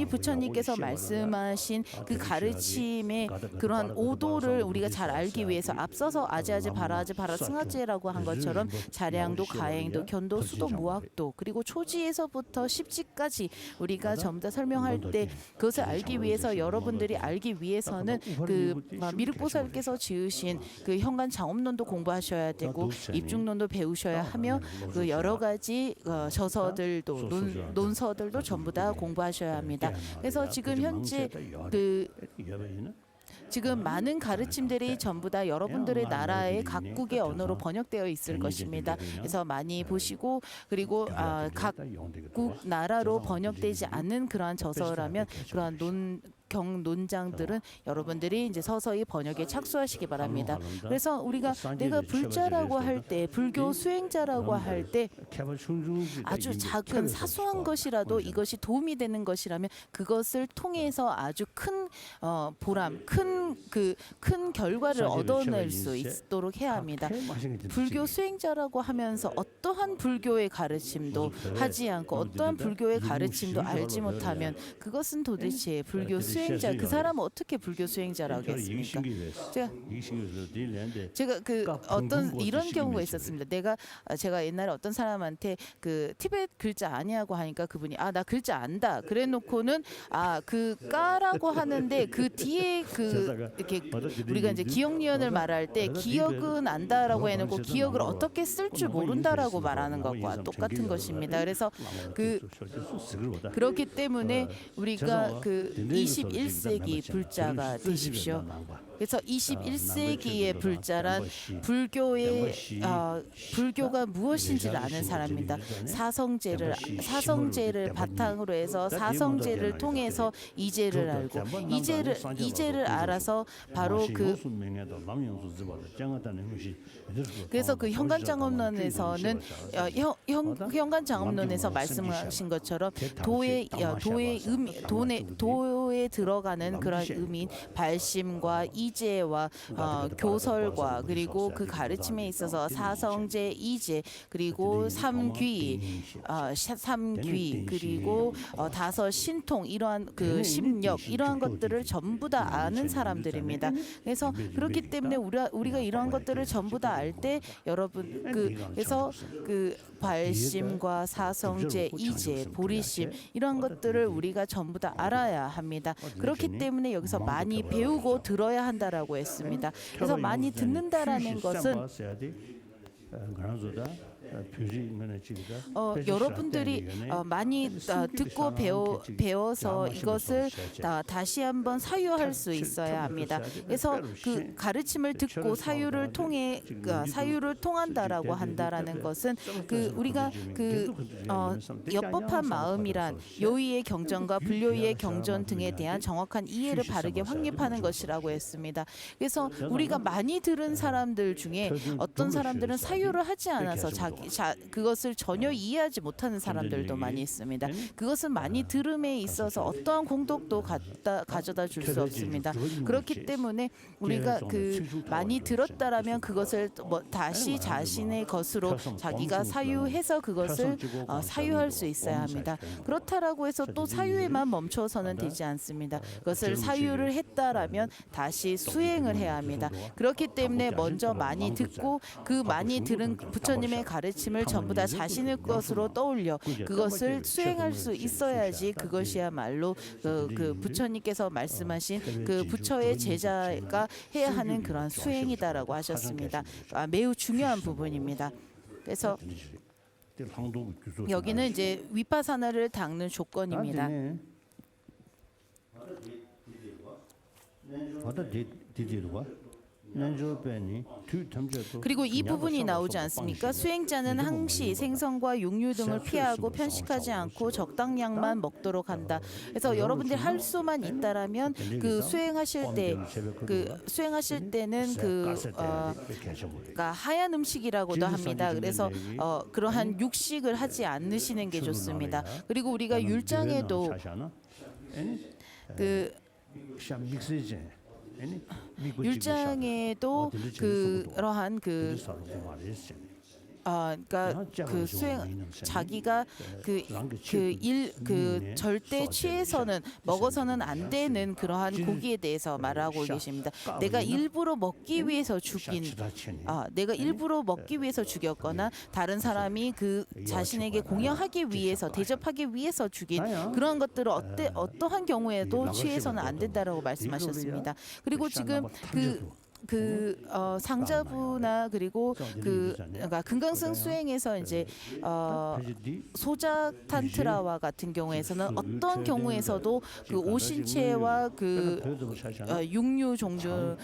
부처님께서 말씀하신 그 가르침의 그러한 오도를 우리가 잘 알기 위해서 앞서서 아제아제 바라아제 바라 승아제라고 한 것처럼 자량도 가행도 견도 수도 무학도 그리고 초지에서부터 십지까지 우리가 전부 다 설명할 때 그것을 알기 위해서 여러분들이 알기 위해서는 미륵보살께서 지으신 그 현관 장엄론도 공부하셔야 되고 입중론도 배우셔야 하며 그 여러 가지 저서들도 논서들도 전부 다 공부하셔야 합니다. 그래서 지금 현재 지금 많은 가르침들이 전부 다 여러분들의 나라의 각국의 언어로 번역되어 있을 것입니다. 그래서 많이 보시고 그리고 각국 나라로 번역되지 않는 그러한 저서라면 그러한 논장들은 여러분들이 이제 서서히 번역에 착수하시기 바랍니다. 그래서 우리가 내가 불자라고 할 때, 불교 수행자라고 할 때 아주 작은 사소한 것이라도 이것이 도움이 되는 것이라면 그것을 통해서 아주 큰 보람, 큰 결과를 얻어낼 수 있도록 해야 합니다. 불교 수행자라고 하면서 어떠한 불교의 가르침도 하지 않고 어떠한 불교의 가르침도 알지 못하면 그것은 도대체 불교 수행 수행자 그 사람은 어떻게 불교 수행자라고 하겠습니까? 제가 그 어떤 이런 경우가 있었습니다. 제가 옛날에 어떤 사람한테 그 티베트 글자 아니하고 하니까 그분이 나 글자 안다. 그래놓고는 그 까라고 하는데 그 뒤에 그 이렇게 우리가 이제 기억니언을 말할 때 기억은 안다라고 해놓고 기억을 어떻게 쓸 줄 모른다라고 말하는 것과 똑같은 것입니다. 그래서 그렇기 때문에 우리가 그 21세기 불자가 되십시오. 그래서 21세기의 불자란 불교가 무엇인지를 아는 사람입니다. 사성제를 바탕으로 해서 사성제를 통해서 이제를 알고 이제를 알아서 바로 그래서 그 현관장엄론에서는 현관장엄론에서 말씀하신 것처럼 도에 들어가는 그런 의미인 발심과 이제와 교설과 그리고 그 가르침에 있어서 사성제, 이제 그리고 삼귀 그리고 다섯 신통 이러한 그 심력 이러한 것들을 전부 다 아는 사람들입니다. 그래서 그렇기 때문에 우리가 이러한 것들을 전부 다 알 때 여러분 그래서 그 발심과 사성제, 이제, 보리심 이런 것들을 우리가 전부 다 알아야 합니다. 그렇기 때문에 여기서 많이 배우고 들어야 한다라고 했습니다. 그래서 많이 듣는다라는 것은 여러분들이 많이 듣고 배워서 이것을 다시 한번 사유할 수 있어야 합니다. 그래서 그 가르침을 듣고 사유를 통한다라고 한다라는 것은 우리가 엽법한 마음이란 요의의 경전과 불요의의 경전 등에 대한 정확한 이해를 바르게 확립하는 것이라고 했습니다. 그래서 우리가 많이 들은 사람들 중에 어떤 사람들은 사유를 하지 않아서 그것을 전혀 이해하지 못하는 사람들도 많이 있습니다. 그것은 많이 들음에 있어서 어떠한 공덕도 가져다 줄 수 없습니다. 그렇기 때문에 우리가 많이 들었다라면 그것을 다시 자신의 것으로 자기가 사유해서 그것을 사유할 수 있어야 합니다. 그렇다라고 해서 또 사유에만 멈춰서는 되지 않습니다. 그것을 사유를 했다라면 다시 수행을 해야 합니다. 그렇기 때문에 먼저 많이 듣고 그 많이 들은 부처님의 가르침을 전부 다 자신의 것으로 떠올려 그것을 수행할 수 있어야지 그것이야말로 그 부처님께서 말씀하신 그 부처의 제자가 해야 하는 그런 수행이다라고 하셨습니다. 매우 중요한 부분입니다. 그래서 여기는 이제 위파사나를 닦는 조건입니다. 그리고 이 부분이 나오지 않습니까? 수행자는 항시 생선과 육류 등을 피하고 편식하지 않고 적당량만 먹도록 한다. 그래서 여러분들이 할 수만 있다라면 그 수행하실 때는 그러니까 하얀 음식이라고도 합니다. 그래서 그러한 육식을 하지 않으시는 게 좋습니다. 그리고 우리가 율장에도 율장에도 그러한 그러니까 그 수행 자기가 절대 취해서는 먹어서는 안 되는 그러한 고기에 대해서 말하고 계십니다. 내가 일부러 먹기 위해서 죽였거나 다른 사람이 그 자신에게 공양하기 위해서 대접하기 위해서 죽인 그런 것들을 어떠한 경우에도 취해서는 안 된다라고 말씀하셨습니다. 그리고 지금 상자부나 그리고 그러니까 금강승 수행에서 이제 소작 탄트라와 같은 경우에서는 어떤 경우에서도 그 오신체와 육류 종류는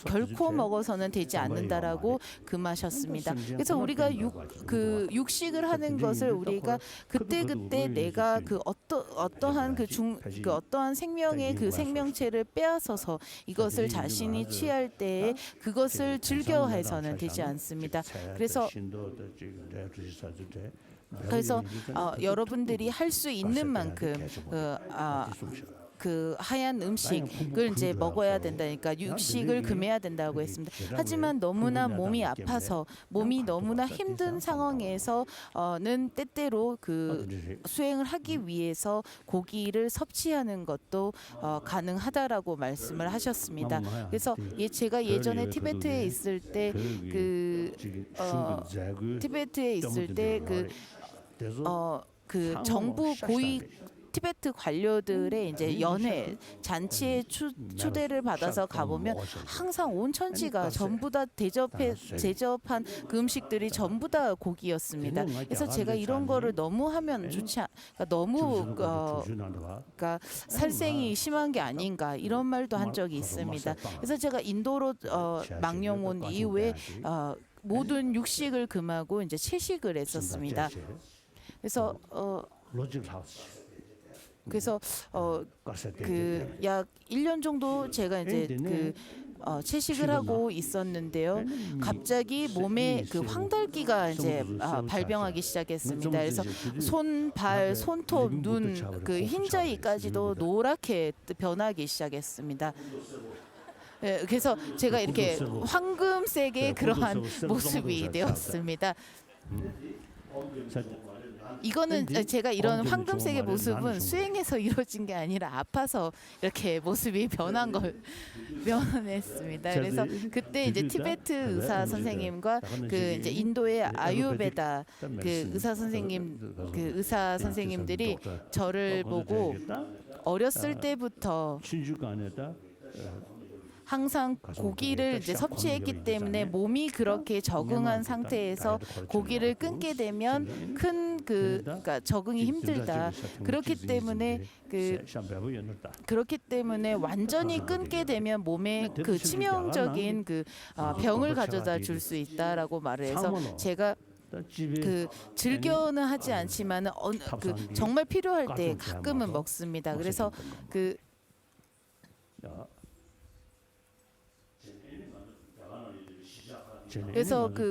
결코 먹어서는 되지 않는다라고 금하셨습니다. 그래서 우리가 육식을 하는 것을 우리가 그때 내가 어떠한 어떠한 생명의 그 생명체를 빼앗아서 이것을 자신이 취할 때 그것을 즐겨해서는 되지 않습니다. 그래서 여러분들이 할 수 있는 만큼 그 하얀 음식을 이제 먹어야 된다니까 육식을 금해야 된다고 했습니다. 하지만 너무나 몸이 아파서 몸이 너무나 힘든 상황에서는 때때로 그 수행을 하기 위해서 고기를 섭취하는 것도 가능하다라고 말씀을 하셨습니다. 그래서 제가 예전에 티베트에 있을 때 티베트에 있을 때 그 정부 고위 티베트 관료들의 이제 연회 잔치에 초대를 받아서 가보면 항상 온 천지가 전부 다 대접한 그 음식들이 전부 다 고기였습니다. 그래서 제가 이런 거를 너무 하면 그러니까 너무 그러니까 살생이 심한 게 아닌가 이런 말도 한 적이 있습니다. 그래서 제가 인도로 망령 온 이후에 모든 육식을 금하고 이제 채식을 했었습니다. 그래서 그 약 1년 정도 제가 이제 그 채식을 하고 있었는데요. 갑자기 몸에 그 황달기가 이제 발병하기 시작했습니다. 그래서 손, 발, 손톱, 눈, 그 흰자위까지도 노랗게 변하기 시작했습니다. 그래서 제가 이렇게 황금색의 그러한 모습이 되었습니다. 이거는 제가 이런 황금색의 모습은 수행해서 이루어진 게 아니라 아파서 이렇게 모습이 변한 걸 면했습니다. 그래서 그때 이제 티베트 의사 선생님과 그 이제 인도의 아유베다 그 의사 선생님들이 저를 보고 어렸을 때부터 항상 고기를 이제 섭취했기 때문에 몸이 그렇게 적응한 상태에서 고기를 끊게 되면 그러니까 적응이 힘들다. 그렇기 때문에 완전히 끊게 되면 몸에 그 치명적인 그 병을 가져다 줄 수 있다라고 말을 해서 제가 그 즐겨는 하지 않지만은 그 정말 필요할 때 가끔은 먹습니다. 그래서 그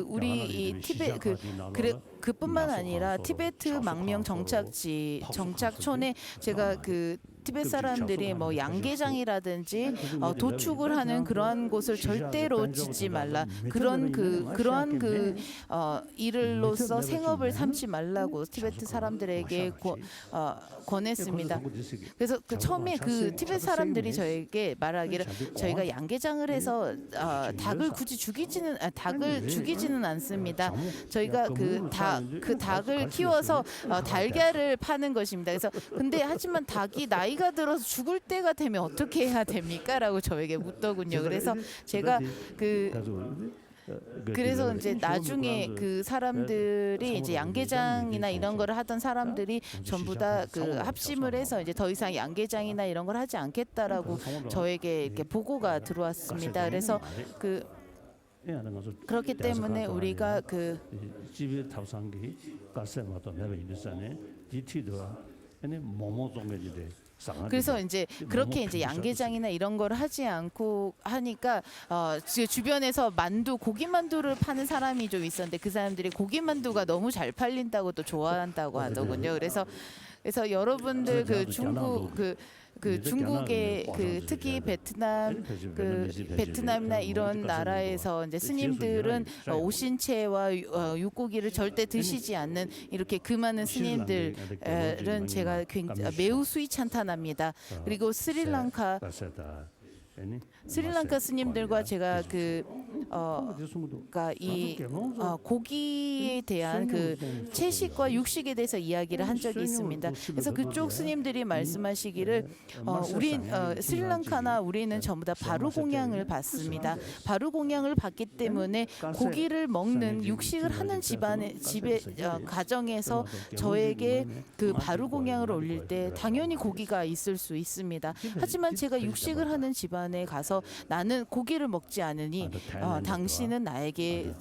우리 이 그뿐만 아니라 티베트 망명 정착촌에 제가 그 티베트 사람들이 뭐 양계장이라든지 도축을 하는 그러한 곳을 절대로 짓지 말라. 그러한 일로서 생업을 삼지 말라고 티베트 사람들에게 권했습니다. 그래서 그 처음에 그 티베트 사람들이 저에게 말하기를 저희가 양계장을 해서 닭을 죽이지는 않습니다. 저희가 그 닭을 키워서 달걀을 파는 것입니다. 그래서 하지만 닭이 나이가 들어서 죽을 때가 되면 어떻게 해야 됩니까?라고 저에게 묻더군요. 그래서 제가 그래서 이제 나중에 그 사람들이 이제 양계장이나 이런 거를 하던 사람들이 전부 다 그 합심을 해서 이제 더 이상 양계장이나 이런 걸 하지 않겠다라고 저에게 이렇게 보고가 들어왔습니다. 그래서 그렇기 때문에 우리가 그래서 이제 그렇게 이제 양계장이나 이런 걸 하지 않고 하니까 주변에서 고기만두를 파는 사람이 좀 있었는데 그 사람들이 고기만두가 너무 잘 팔린다고 또 좋아한다고 하더군요. 그래서 여러분들 중국의 특히 베트남이나 이런 나라에서 이제 스님들은 오신채와 육고기를 절대 드시지 않는 이렇게 그 많은 스님들은 제가 매우 수위찬탄합니다. 그리고 스리랑카 스님들과 제가 그러니까 이 고기에 대한 그 채식과 육식에 대해서 이야기를 한 적이 있습니다. 그래서 그쪽 스님들이 말씀하시기를 스리랑카나 우리는 전부 다 바루공양을 받습니다. 바루공양을 받기 때문에 고기를 먹는 육식을 하는 가정에서 저에게 그 바루공양을 올릴 때 당연히 고기가 있을 수 있습니다. 하지만 제가 육식을 하는 집안에 가서 나는 고기를 먹지 않으니 당신은 나에게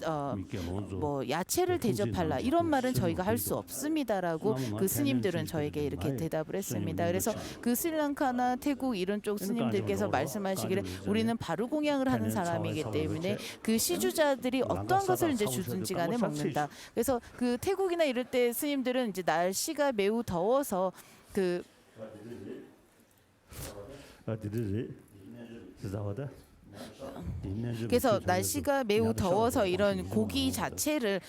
뭐 야채를 대접할라 이런 말은 저희가 할 수 없습니다라고 그 스님들은 저에게 이렇게 대답을 했습니다. 그래서 그 스리랑카나 태국 이런 쪽 스님들께서 말씀하시기를 우리는 바루공양을 하는 사람이기 때문에 그 시주자들이 어떠한 것을 이제 주든지 간에 먹는다. 그래서 그 태국이나 이럴 때 스님들은 이제 날씨가 매우 더워서 그래서 날씨가 매우 더워서 이런 고기 자체를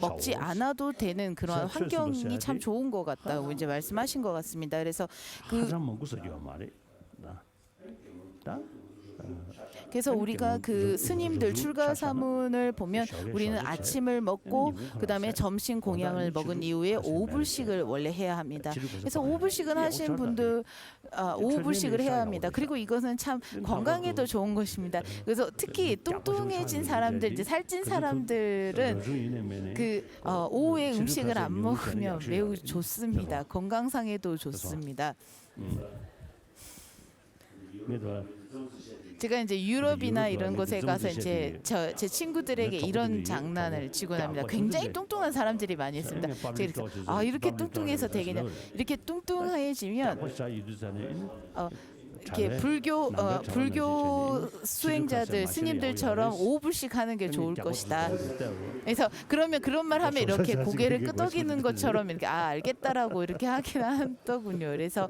먹지 않아도 되는 그런 환경이 참 좋은 것 같다고 이제 말씀하신 것 같습니다. 그래서 그래서 우리가 그 스님들 출가 사문을 보면 우리는 아침을 먹고 그다음에 점심 공양을 먹은 이후에 오불식을 원래 해야 합니다. 그래서 오불식은 하신 분들 오불식을 해야 합니다. 그리고 이것은 참 건강에도 좋은 것입니다. 그래서 특히 뚱뚱해진 사람들, 이제 살찐 사람들은 그 오후에 음식을 안 먹으면 매우 좋습니다. 건강상에도 좋습니다. 제가 이제 유럽이나 이런 곳에 가서 이제 제 친구들에게 이런 장난을 치곤 합니다. 굉장히 뚱뚱한 사람들이 많이 있습니다. 제가 이렇게 뚱뚱해서 되겠냐? 이렇게 뚱뚱해지면 이렇게 불교 수행자들 스님들처럼 오불씩 하는 게 좋을 것이다. 그래서 그러면 그런 말 하면 이렇게 고개를 끄덕이는 것처럼 이렇게 알겠다라고 이렇게 하긴 하더군요. 그래서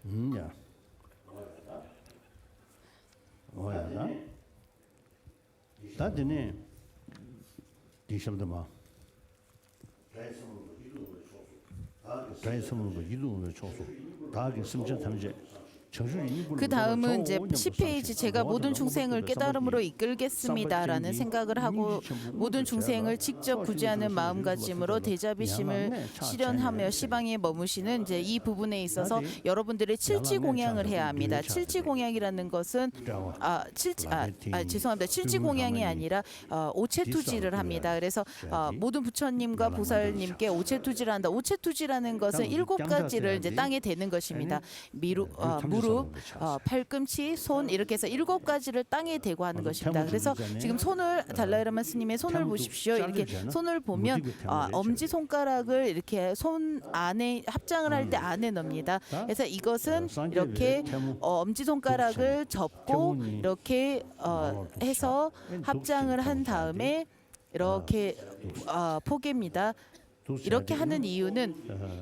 ja. 뭐야나? 다드네. 디셔도마. 다이섬으로 이동을 쳐서 다게 심전 탐제. 그 다음은 이제 10페이지 제가 모든 중생을 깨달음으로 이끌겠습니다라는 생각을 하고 모든 중생을 직접 구제하는 마음가짐으로 대자비심을 실현하며 시방에 머무시는 이제 이 부분에 있어서 여러분들의 칠지 공양을 해야 합니다. 칠지 공양이라는 것은 죄송합니다. 칠지 공양이 아니라 오체투지를 합니다. 그래서 모든 부처님과 보살님께 오체투지를 한다. 오체투지라는 것은 7가지를 이제 땅에 대는 것입니다. 무릎, 팔꿈치, 손 이렇게 해서 7가지를 땅에 대고 하는 것입니다. 그래서 지금 손을 달라이라마 스님의 손을 보십시오. 이렇게 손을 보면 엄지 손가락을 이렇게 손 안에 합장을 할 때 안에 넣습니다. 그래서 이것은 이렇게 엄지 손가락을 접고 이렇게 해서 합장을 한 다음에 이렇게 포개입니다. 이렇게 하는 이유는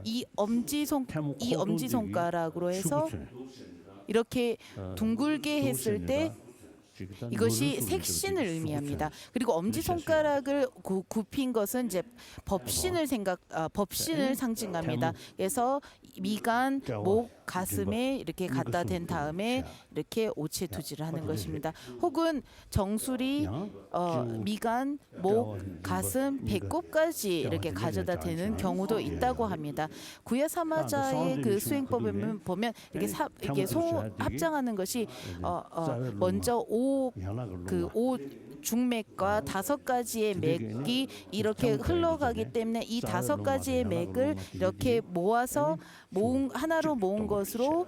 이 엄지 손가락으로 해서 이렇게 둥글게 했을 때 이것이 색신을 의미합니다. 그리고 엄지 손가락을 굽힌 것은 이제 법신을 상징합니다. 그래서 미간, 목, 가슴에 이렇게 갖다 댄 다음에 이렇게 오체투지를 하는 것입니다. 혹은 정수리, 미간, 목, 가슴, 배꼽까지 이렇게 가져다 대는 경우도 있다고 합니다. 구야사마자의 그 수행법에 보면 이렇게 합장하는 것이 먼저 오 중맥과 5가지의 맥이 이렇게 흘러가기 때문에 이 5가지의 맥을 이렇게 모아서 하나로 모은 것으로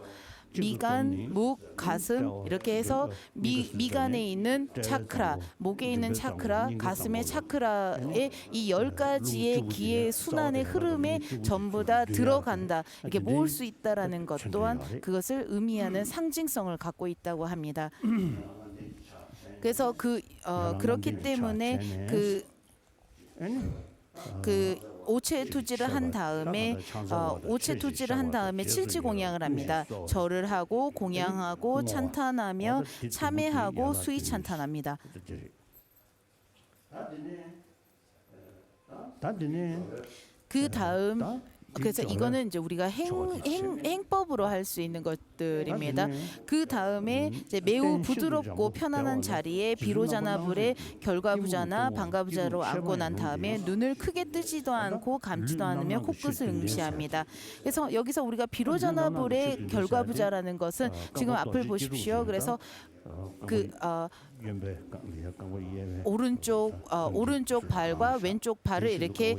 미간, 목, 가슴 이렇게 해서 미간에 있는 차크라, 목에 있는 차크라, 가슴의 차크라에 이 10가지의 기의 순환의 흐름에 전부 다 들어간다. 이렇게 모을 수 있다라는 것 또한 그것을 의미하는 상징성을 갖고 있다고 합니다. 그래서 그렇기 때문에 그 오체투지를 한 다음에 칠지공양을 합니다. 절을 하고 공양하고 찬탄하며 참회하고 수의 찬탄합니다. 그 다음 그래서 이거는 이제 우리가 행법으로 할 수 있는 것들입니다. 그 다음에 이제 매우 부드럽고 편안한 자리에 비로자나불에 결과부자나 방가부자로 앉고 난 다음에 눈을 크게 뜨지도 않고 감지도 않으며 코끝을 응시합니다. 그래서 여기서 우리가 비로자나불의 결과부자라는 것은 지금 앞을 보십시오. 그래서 오른쪽 발과 왼쪽 발을 이렇게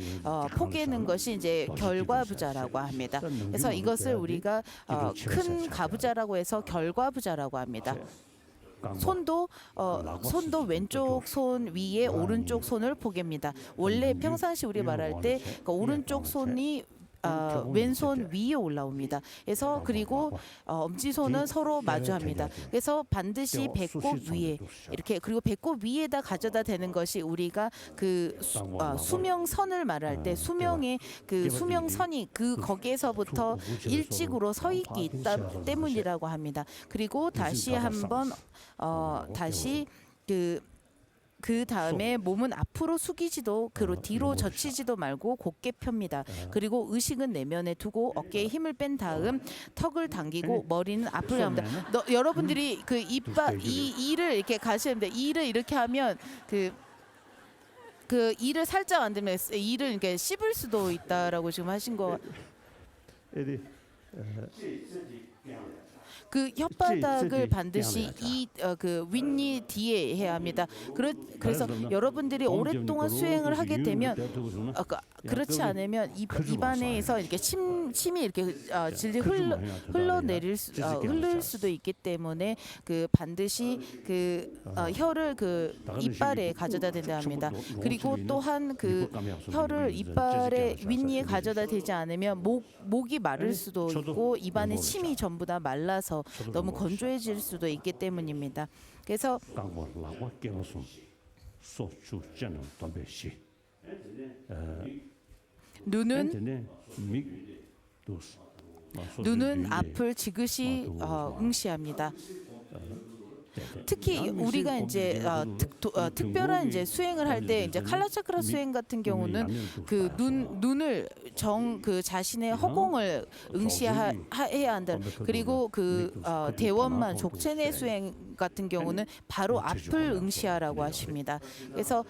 포개는 것이 이제 결과부자라고 합니다. 그래서 이것을 우리가 큰 가부자라고 해서 결과부자라고 합니다. 손도 왼쪽 손 위에 오른쪽 손을 포갭니다. 원래 평상시 우리 말할 때 오른쪽 손이 왼손 위에 올라옵니다. 그래서 그리고 엄지손은 서로 마주합니다. 그래서 반드시 배꼽 위에 이렇게 그리고 배꼽 위에다 가져다 대는 것이 우리가 그 수명선을 말할 때 수명의 그 수명선이 그 거기에서부터 일직으로 서 있기 있다 때문이라고 합니다. 그리고 다시 한번 다시 그 다음에 몸은 앞으로 숙이지도 그리고 뒤로 젖히지도 말고 곧게 펴니다. 그리고 의식은 내면에 두고 어깨에 힘을 뺀 다음 턱을 당기고 머리는 앞으로 합니다. 여러분들이 그 이를 이렇게 가셔야 됩니다. 이를 이렇게 하면 그 이를 살짝 안 되면 이를 이렇게 씹을 수도 있다라고 지금 하신 거. 그 혓바닥을 반드시 그 윗니 뒤에 해야 합니다. 그래서 여러분들이 오랫동안 수행을 하게 되면 그렇지 않으면 입안에서 이렇게 침이 이렇게 질질 흐를 수도 있기 때문에 그 반드시 그 혀를 그 이빨에 가져다 대야 합니다. 그리고 또한 그 혀를 이빨에 윗니에 가져다 대지 않으면 목이 마를 수도 있고 입안에 침이 전부 다 말라서 너무 건조해질 수도 있기 때문입니다. 그래서 눈은 앞을 지그시 응시합니다. 특히 우리가 이제 특별한 이제 수행을 할 때 이제 칼라차크라 수행 같은 경우는 그 눈을 그 자신의 허공을 응시해야 한다. 그리고 그 대원만 족체내 수행 같은 경우는 바로 앞을 응시하라고 하십니다. 그래서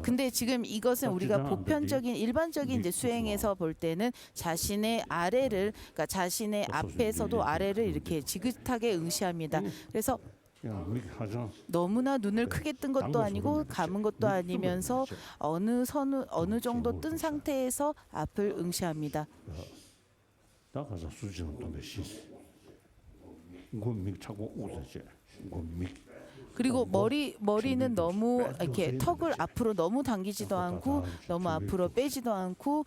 근데 지금 이것은 우리가 보편적인 일반적인 이제 수행에서 볼 때는 자신의 아래를 그러니까 자신의 앞에서도 아래를 이렇게 지긋하게 응시합니다. 그래서 너무나 눈을 크게 뜬 것도 아니고 감은 것도 아니면서 어느 정도 뜬 상태에서 앞을 응시합니다. 그리고 머리는 너무 이렇게 턱을 앞으로 너무 당기지도 않고 너무 앞으로 빼지도 않고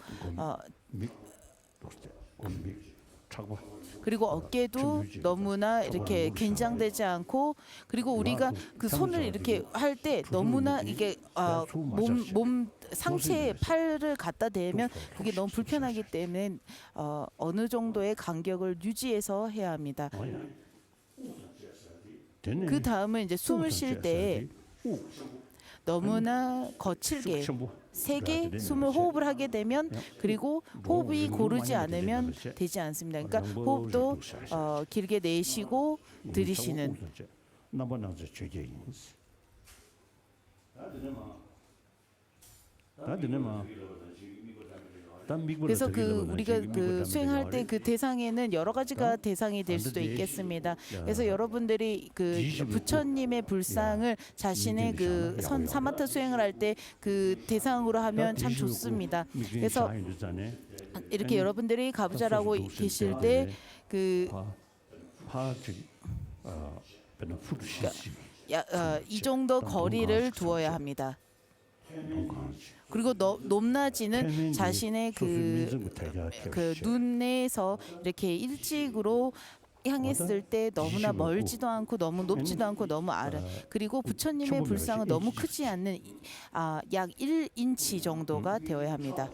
그리고 어깨도 너무나 이렇게 긴장되지 않고 그리고 우리가 그 손을 이렇게 할 때 너무나 이게 몸 상체에 팔을 갖다 대면 그게 너무 불편하기 때문에 어느 정도의 간격을 유지해서 해야 합니다. 그 다음은 이제 숨을 쉴 때 너무나 거칠게 세게 숨을 호흡을 하게 되면 그리고 호흡이 고르지 않으면 되지 않습니다. 그러니까 호흡도 길게 내쉬고 들이쉬는. 그래서 우리가 그 수행할 때 그 대상에는 여러 가지가 대상이 될 수도 있겠습니다. 그래서 여러분들이 그 부처님의 불상을 자신의 그 사마타 수행을 할 때 그 대상으로 하면 참 좋습니다. 그래서 이렇게 여러분들이 가부자라고 계실 때 이 정도 거리를 두어야 합니다. 그리고 높낮이는 자신의 그 눈에서 이렇게 일직으로 향했을 때 너무나 멀지도 않고 너무 높지도 않고 너무 아래. 그리고 부처님의 불상은 너무 크지 않는 약 1인치 정도가 되어야 합니다.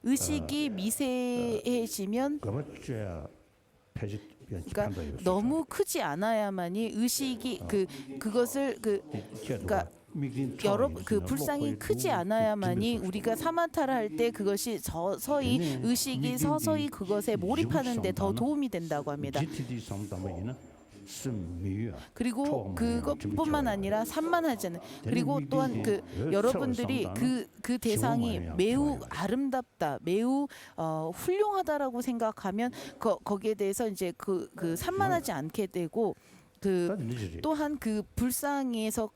의식이 미세해지면 그러니까 너무 크지 않아야만이 의식이 그것을 그러니까 그 불상이 크지 않아야만이 우리가 사마타를 할 때 그것이 서서히 의식이 서서히 그것에 몰입하는 데 더 도움이 된다고 합니다. 그리고 그것뿐만 아니라 산만하지는 그리고 또한 여러분들이 그 대상이 매우 아름답다, 매우 훌륭하다라고 생각하면 거기에 대해서 이제 그 산만하지 않게 되고 또한 그 불상에서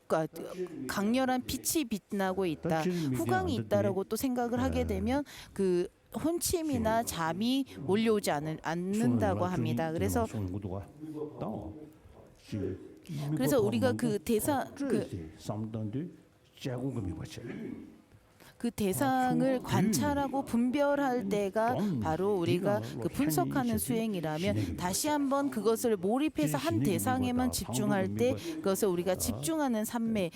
강렬한 빛이 빛나고 있다, 후광이 있다라고 또 생각을 하게 되면 그 혼침이나 잠이 몰려오지 않는다고 합니다. 그래서 우리가 그 대상 그 대상을 관찰하고 분별할 때가 바로 우리가 그 분석하는 수행이라면 다시 한번 그것을 몰입해서 한 대상에만 집중할 때 그것을 우리가 집중하는 삼매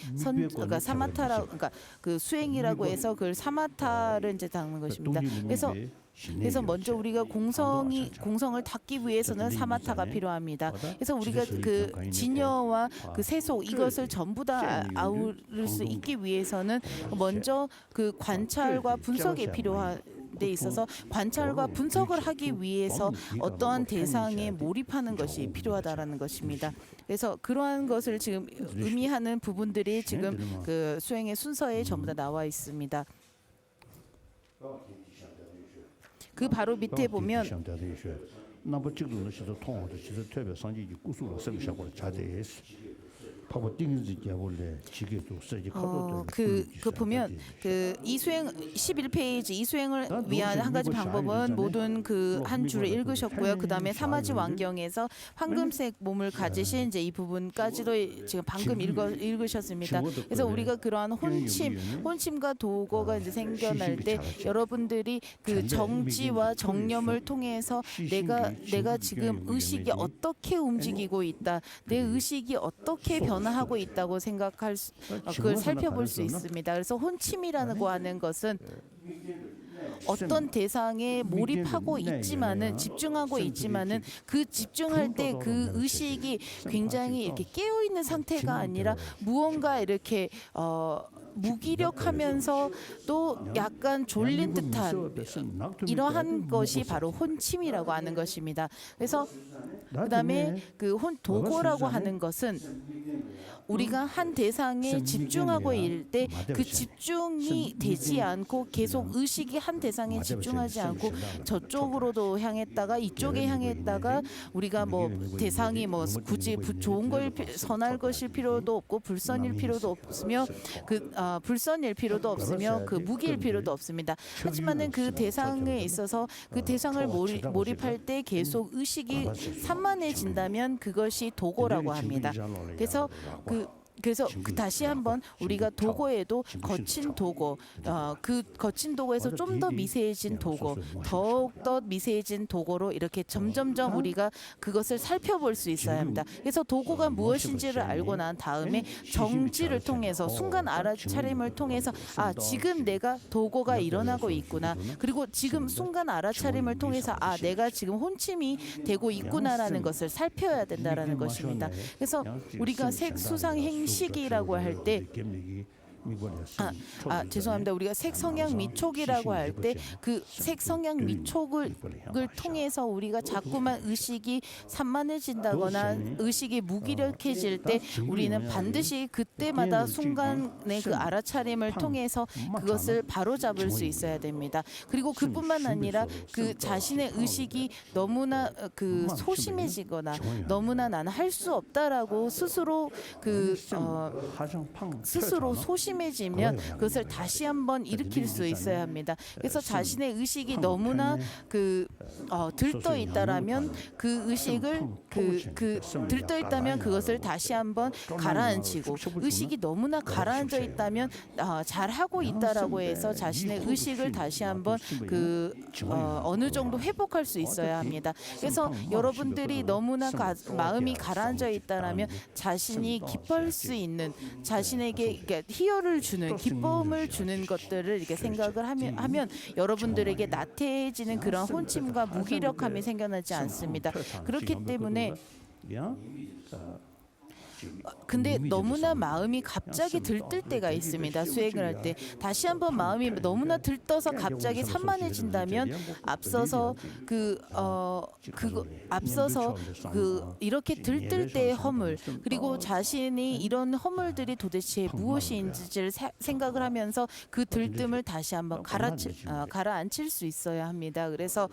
그러니까 사마타라 그러니까 그 수행이라고 해서 그 사마타를 이제 담는 것입니다. 그래서 먼저 우리가 공성을 닦기 위해서는 사마타가 필요합니다. 그래서 우리가 그 진여와 그 세속 이것을 전부 다 아우를 수 있기 위해서는 먼저 그 관찰과 분석이 필요한 데 있어서 관찰과 분석을 하기 위해서 어떠한 대상에 몰입하는 것이 필요하다라는 것입니다. 그래서 그러한 것을 지금 의미하는 부분들이 지금 그 수행의 순서에 전부 다 나와 있습니다. 그 바로 밑에 보면 그 보면 그 이수행 11페이지 이수행을 위한 한 가지 방법은 모든 그 한 줄을 읽으셨고요. 그 다음에 사마지 왕경에서 황금색 몸을 가지신 이제 이 부분까지도 지금 방금 읽으셨습니다. 그래서 우리가 그러한 혼침과 도거가 이제 생겨날 때 여러분들이 그 정지와 정념을 통해서 내가 지금 의식이 어떻게 움직이고 있다, 내 의식이 어떻게 변화하고 있다고 생각할 그걸 살펴볼 수 있습니다. 그래서 혼침이라고 하는 것은 어떤 대상에 몰입하고 있지만은 집중하고 있지만은 그 집중할 때 그 의식이 굉장히 이렇게 깨어 있는 상태가 아니라 무언가 이렇게 무기력하면서 또 약간 졸린 듯한 이러한 것이 바로 혼침이라고 하는 것입니다. 그래서 그다음에 그 도고라고 하는 것은 우리가 한 대상에 집중하고 있을 때 그 집중이 되지 않고 계속 의식이 한 대상에 집중하지 않고 저쪽으로도 향했다가 이쪽에 향했다가 우리가 뭐 대상이 뭐 굳이 좋은 걸 선할 것일 필요도 없고 불선일 필요도 없으며 불선일 필요도 없으며 그 무기일 필요도 없습니다. 하지만은 그 대상에 있어서 그 대상을 몰입할 때 계속 의식이 산만해진다면 그것이 도고라고 합니다. 그래서 다시 한번 우리가 도고에도 거친 도고, 그 거친 도고에서 좀 더 미세해진 도고, 더욱더 미세해진 도고로 이렇게 점점점 우리가 그것을 살펴볼 수 있어야 합니다. 그래서 도고가 무엇인지를 알고 난 다음에 정지를 통해서 순간 알아차림을 통해서 지금 내가 도고가 일어나고 있구나. 그리고 지금 순간 알아차림을 통해서 내가 지금 혼침이 되고 있구나라는 것을 살펴야 된다라는 것입니다. 그래서 우리가 색수상 행식이라고 할 때 죄송합니다. 우리가 색성향 미촉이라고 할 때 그 색성향 미촉을 통해서 우리가 자꾸만 의식이 산만해진다거나 의식이 무기력해질 때 우리는 반드시 그때마다 순간의 그 알아차림을 통해서 그것을 바로잡을 수 있어야 됩니다. 그리고 그뿐만 아니라 그 자신의 의식이 너무나 그 소심해지거나 너무나 나는 할 수 없다라고 스스로 소심해지면 그것을 다시 한번 일으킬 수 있어야 합니다. 그래서 자신의 의식이 너무나 들떠 있다라면 그 의식을 들떠 있다면 그것을 다시 한번 가라앉히고 의식이 너무나 가라앉아 있다면 잘하고 있다라고 해서 자신의 의식을 다시 한번 어느 정도 회복할 수 있어야 합니다. 그래서 여러분들이 너무나 마음이 가라앉아 있다라면 자신이 기뻐할 수 있는 자신에게 희열을 주는 기쁨을 주는 것들을 이렇게 생각을 하면 여러분들에게 나태해지는 그런 혼침과 무기력함이 생겨나지 않습니다. 그렇기 때문에 근데 너무나 마음이 갑자기 들뜰 때가 있습니다. 수행을 할 때 다시 한번 마음이 너무나 들떠서 갑자기 산만해진다면 앞서서 이렇게 들뜰 때의 허물 그리고 자신이 이런 허물들이 도대체 무엇인지를 생각을 하면서 그 들뜸을 다시 한번 가라앉힐 수 있어야 합니다. 그래서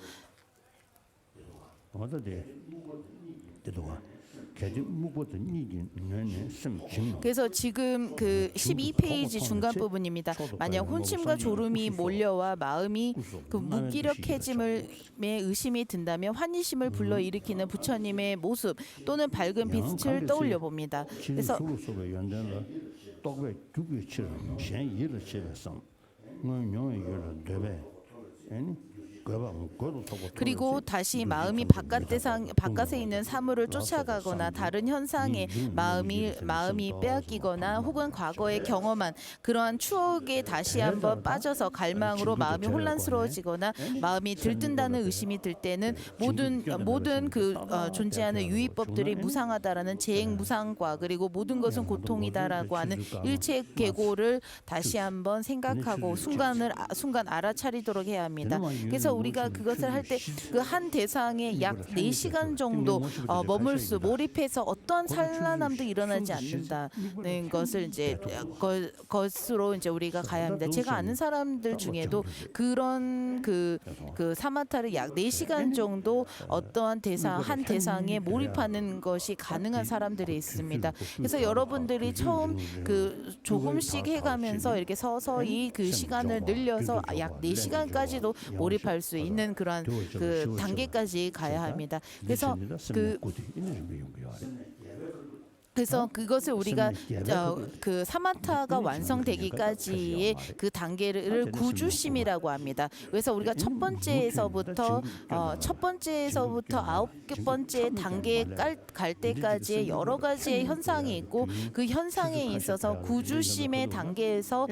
그래서 지금 그 12페이지 중간 부분입니다. 만약 혼침과 졸음이 몰려와 마음이 그 무기력해짐에 의심이 든다면 환희심을 불러일으키는 부처님의 모습 또는 밝은 빛을 떠올려 봅니다. 그래서 그리고 다시 마음이 바깥에 있는 사물을 쫓아가거나 다른 현상에 마음이 빼앗기거나 혹은 과거에 경험한 그러한 추억에 다시 한번 빠져서 갈망으로 마음이 혼란스러워지거나 마음이 들뜬다는 의심이 들 때는 모든 존재하는 유의법들이 무상하다라는 재행무상과 그리고 모든 것은 고통이다라고 하는 일체 계고를 다시 한번 생각하고 순간 알아차리도록 해야 합니다. 그래서 우리가 그것을 할 때 그 한 대상에 약 4시간 정도 몰입해서 어떠한 산란함도 일어나지 않는다는 것을 이제 것으로 이제 우리가 가야 합니다. 제가 아는 사람들 중에도 그런 그 사마타를 약 4시간 정도 어떠한 한 대상에 몰입하는 것이 가능한 사람들이 있습니다. 그래서 여러분들이 처음 조금씩 해가면서 이렇게 서서히 그 시간을 늘려서 약 4시간까지도 몰입할 수 있는 그러한 그 단계까지 가야 합니다. 그래서 그것을 우리가 그 사마타가 완성되기까지의 그 단계를 구주심이라고 합니다. 그래서 우리가 첫 번째에서부터 9번째 단계에 갈 때까지의 여러 가지의 현상이 있고 그 현상에 있어서 구주심의 단계에서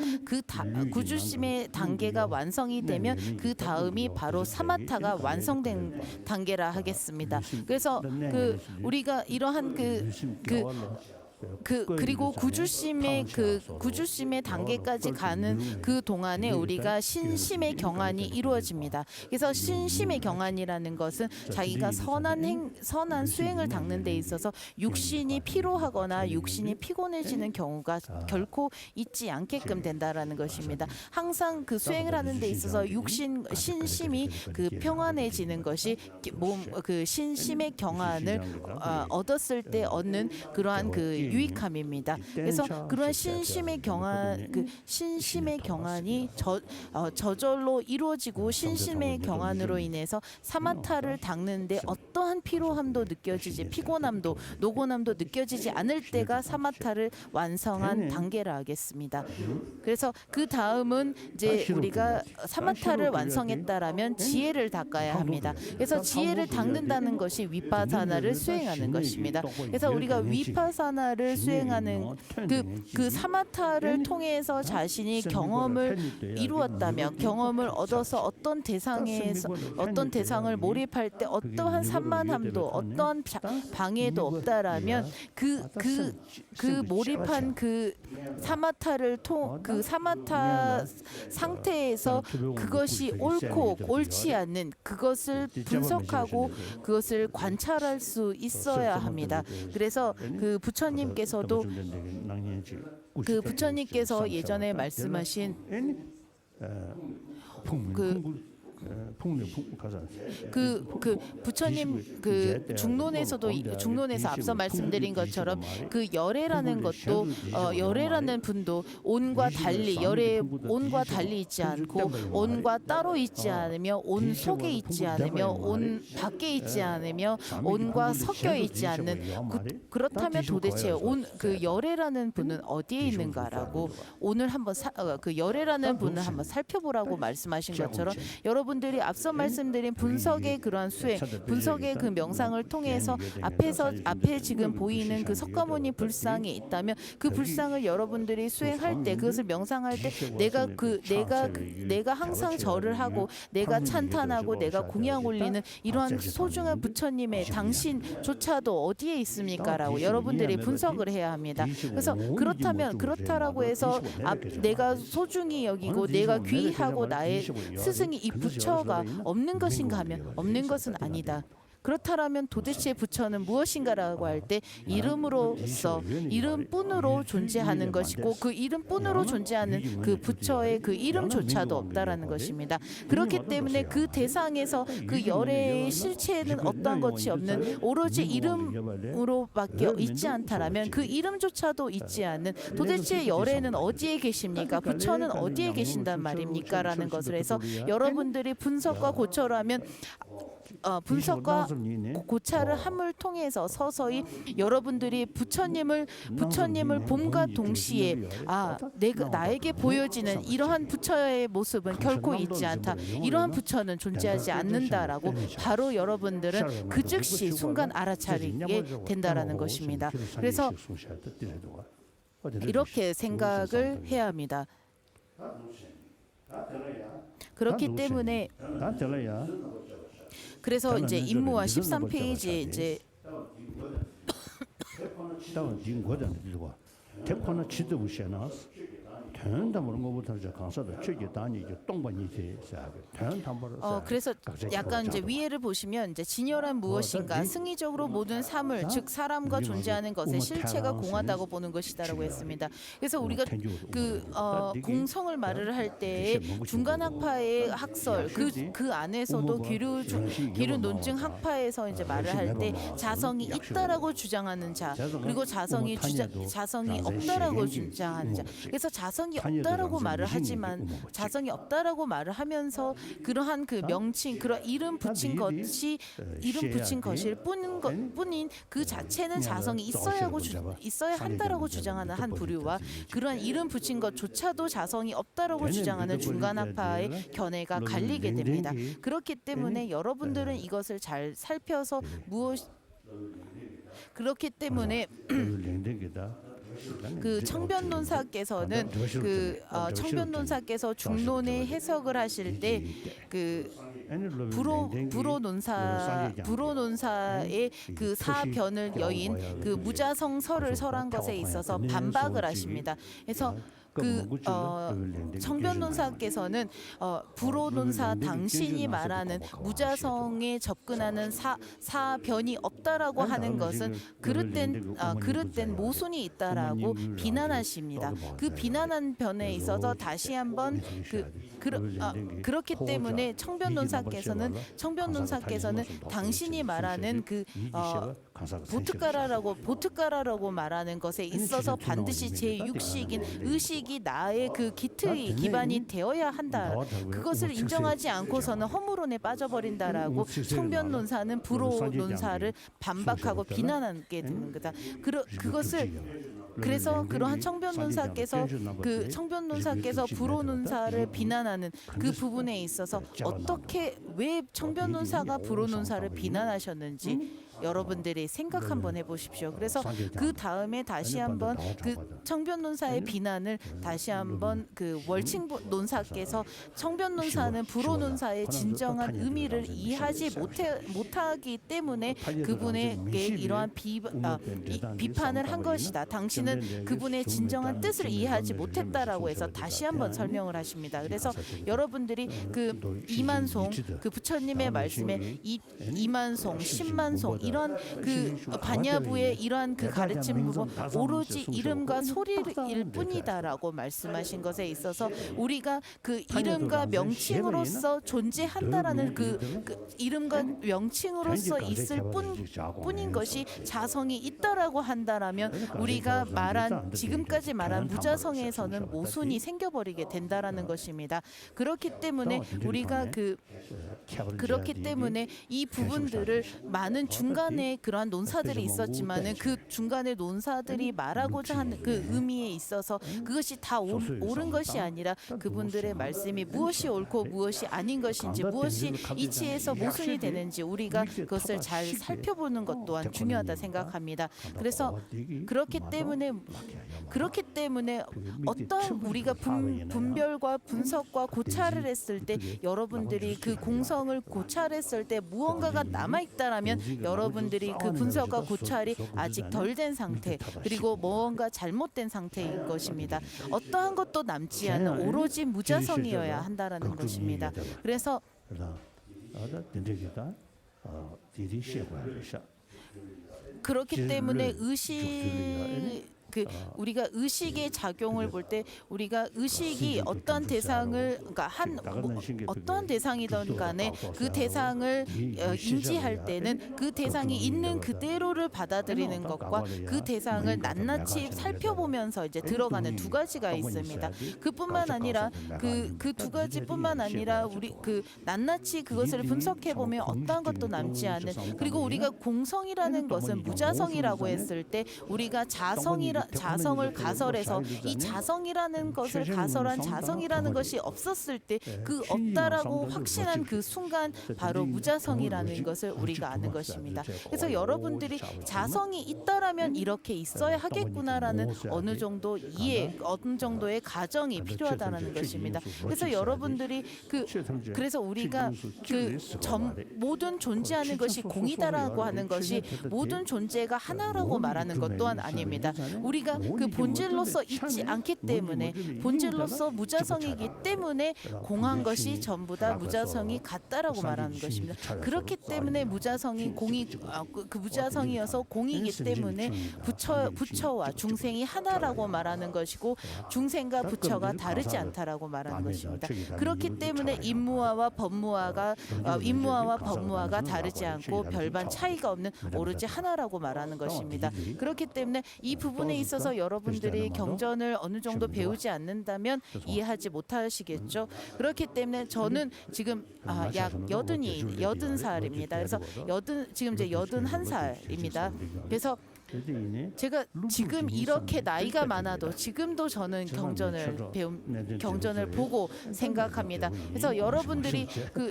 구주심의 단계가 완성이 되면 그 다음이 바로 사마타가 완성된 단계라 하겠습니다. 그래서 우리가 이러한 그리고 구주심의 단계까지 가는 그 동안에 우리가 신심의 경환이 이루어집니다. 그래서 신심의 경환이라는 것은 자기가 선한 수행을 닦는 데 있어서 육신이 피로하거나 육신이 피곤해지는 경우가 결코 있지 않게끔 된다라는 것입니다. 항상 그 수행을 하는 데 있어서 신심이 평안해지는 것이 신심의 경환을 얻었을 때 얻는 그러한 유익함입니다. 그래서 그런 신심의 경환이 저절로 이루어지고 신심의 경환으로 인해서 사마타를 닦는데 어떠한 피로함도 피곤함도 노곤함도 느껴지지 않을 때가 사마타를 완성한 단계라 하겠습니다. 그래서 그 다음은 이제 우리가 사마타를 완성했다라면 지혜를 닦아야 합니다. 그래서 지혜를 닦는다는 것이 위파사나를 수행하는 것입니다. 그래서 우리가 위파사나를 수행하는 그 사마타를 통해서 자신이 경험을 이루었다면 경험을 얻어서 어떤 대상을 몰입할 때 어떠한 산만함도 어떠한 방해도 없다라면 그 몰입한 그 사마타 상태에서 그것이 옳고 옳지 않는 그것을 분석하고 그것을 관찰할 수 있어야 합니다. 그래서 부처님께서 예전에 말씀하신 부처님 중론에서 앞서 말씀드린 것처럼 그 열애라는 것도 열애라는 분도 온과 달리 온과 달리 있지 않고 온과 따로 있지 않으며 온 속에 있지 않으며 온 밖에 있지 않으며 온과 섞여 있지 않는 그렇다면 도대체 그 열애라는 분은 어디에 있는가라고 오늘 한번 그 열애라는 분을 한번 살펴보라고 말씀하신 것처럼 여러분들이 앞서 말씀드린 분석의 그러한 수행, 분석의 그 명상을 통해서 앞에 지금 보이는 그 석가모니 불상이 있다면 그 불상을 여러분들이 수행할 때 그것을 명상할 때 내가 항상 절을 하고 내가 찬탄하고 내가 공양 올리는 이러한 소중한 부처님의 당신조차도 어디에 있습니까라고 여러분들이 분석을 해야 합니다. 그래서 그렇다라고 해서 내가 소중히 여기고 내가 귀하고 나의 스승이 이 부처가 없는 것인가 하면 없는 것은 아니다. 그렇다면 도대체 부처는 무엇인가라고 할 때 이름으로서 이름뿐으로 존재하는 것이고 그 이름뿐으로 존재하는 그 부처의 그 이름조차도 없다라는 것입니다. 그렇기 때문에 그 대상에서 그 열애의 실체에는 어떠한 것이 없는 오로지 이름으로밖에 있지 않다라면 그 이름조차도 있지 않는 도대체 열애는 어디에 계십니까? 부처는 어디에 계신단 말입니까? 라는 것을 해서 여러분들이 분석과 고찰하면 분석과 고찰을 함을 통해서 서서히 여러분들이 부처님을 봄과 동시에 나에게 보여지는 이러한 부처의 모습은 결코 있지 않다. 이러한 부처는 존재하지 않는다라고 바로 여러분들은 그 즉시 순간 알아차리게 된다라는 것입니다. 그래서 이렇게 생각을 해야 합니다. 그렇기 때문에 그래서 이제 임무와 13페이지에 이제 그래서 약간 이제 위에를 보시면 이제 진열한 무엇인가 승리적으로 모든 사물 즉 사람과 존재하는 것의 실체가 공하다고 보는 것이다라고 했습니다. 그래서 우리가 공성을 말을 할 때 중간학파의 학설 그 안에서도 기류 논증 학파에서 이제 말을 할 때 자성이 있다라고 주장하는 자 그리고 자성이 없다라고 주장하는 자 그래서 자성이 없다라고 말을 하지만 자성이 없다라고 말을 하면서 그러한 그 명칭 그런 이름 붙인 것일 뿐인 그 자체는 자성이 있어야 한다라고 주장하는 한 부류와 그러한 이름 붙인 것조차도 자성이 없다라고 주장하는 중간학파의 견해가 갈리게 됩니다. 그렇기 때문에 여러분들은 이것을 잘 살펴서 그렇기 때문에 그 청변론사께서는 청변론사께서 중론의 해석을 하실 때 그 불호논사의 그 사변을 여인 그 무자성설을 설한 것에 있어서 반박을 하십니다. 그래서 청변론사께서는 불호논사 당신이 말하는 무자성에 접근하는 사변이 없다라고 하는 것은 그릇된 모순이 있다라고 비난하십니다. 그 비난한 변에 있어서 다시 한번 그렇기 때문에 청변론사께서는 당신이 말하는 그 보트가라라고 말하는 것에 있어서 반드시 제6식인 의식이 나의 그 기틀이 기반이 되어야 한다. 그것을 인정하지 않고서는 허물론에 빠져버린다라고 청변론사는 불호논사를 반박하고 비난하게 되는 거다. 그래서 그러한 청변론사께서 불호논사를 비난하는 그 부분에 있어서 왜 청변론사가 불호논사를 비난하셨는지 여러분들이 생각 한번 해보십시오. 그래서 그 다음에 다시 한번 그 청변론사의 비난을 다시 한번 그 월칭론사께서 청변론사는 불호논사의 진정한 의미를 이해하지 못하기 때문에 그분에게 이러한 비판을 한 것이다. 당신은 그분의 진정한 뜻을 이해하지 못했다라고 해서 다시 한번 설명을 하십니다. 그래서 여러분들이 그 이만송 그 부처님의 말씀에 이만송, 십만송 이런 그 반야부의 이러한 그 가르침 부분 오로지 이름과 소리일 뿐이다라고 말씀하신 것에 있어서 우리가 그 이름과 명칭으로서 존재한다라는 그 이름과 명칭으로서 있을 뿐인 것이 자성이 있다라고 한다라면 우리가 지금까지 말한 무자성에서는 모순이 생겨버리게 된다라는 것입니다. 그렇기 때문에 우리가 그렇기 때문에 이 부분들을 많은 중간에 그러한 논사들이 있었지만은 그 중간에 논사들이 말하고자 하는 그 의미에 있어서 그것이 다 옳은 것이 아니라 그분들의 말씀이 무엇이 옳고 무엇이 아닌 것인지 무엇이 이치에서 모순이 되는지 우리가 그것을 잘 살펴보는 것 또한 중요하다 생각합니다. 그래서 그렇기 때문에 어떤 우리가 분별과 분석과 고찰을 했을 때 여러분들이 그 공성을 고찰했을 때 무언가가 남아있다라면 여러분들이 그 분석과 고찰이 아직 덜 된 상태 그리고 무언가 잘못된 상태인 것입니다. 어떠한 것도 남지 않은 오로지 무자성이어야 한다라는 것입니다. 그래서 그렇기 때문에 그 우리가 의식의 작용을 볼 때 우리가 의식이 어떤 대상을 그러니까 어떤 대상이든 간에 그 대상을 인지할 때는 그 대상이 있는 그대로를 받아들이는 것과 그 대상을 낱낱이 살펴보면서 이제 들어가는 두 가지가 있습니다. 그뿐만 아니라 그 두 가지뿐만 아니라 우리 그 낱낱이 그것을 분석해 보면 어떠한 것도 남지 않은, 그리고 우리가 공성이라는 것은 무자성이라고 했을 때 우리가 자성을 가설해서 이 자성이라는 것을 가설한 자성이라는 것이 없었을 때 그 없다라고 확신한 그 순간 바로 무자성이라는 것을 우리가 아는 것입니다. 그래서 여러분들이 자성이 있다라면 이렇게 있어야 하겠구나라는 어느 정도 이해, 어느 정도의 가정이 필요하다는 것입니다. 그래서 여러분들이 그래서 우리가 모든 존재하는 것이 공이다라고 하는 것이 모든 존재가 하나라고 말하는 것 또한 아닙니다. 우리가 그 본질로서 있지 않기 때문에, 본질로서 무자성이기 때문에 공한 것이 전부 다 무자성이 같다라고 말하는 것입니다. 그렇기 때문에 무자성이 그 무자성이어서 공이기 때문에 부처와 중생이 하나라고 말하는 것이고 중생과 부처가 다르지 않다라고 말하는 것입니다. 그렇기 때문에 인무화와 법무화가 다르지 않고 별반 차이가 없는 오로지 하나라고 말하는 것입니다. 그렇기 때문에 이 부분에 있어서 여러분들이 경전을 어느 정도 배우지 않는다면 이해하지 못하시겠죠. 그렇기 때문에 저는 지금 약 80살입니다. 그래서 지금 이제 81살입니다. 그래서 제가 지금 이렇게 나이가 많아도 지금도 저는 경전을 보고 생각합니다. 그래서 여러분들이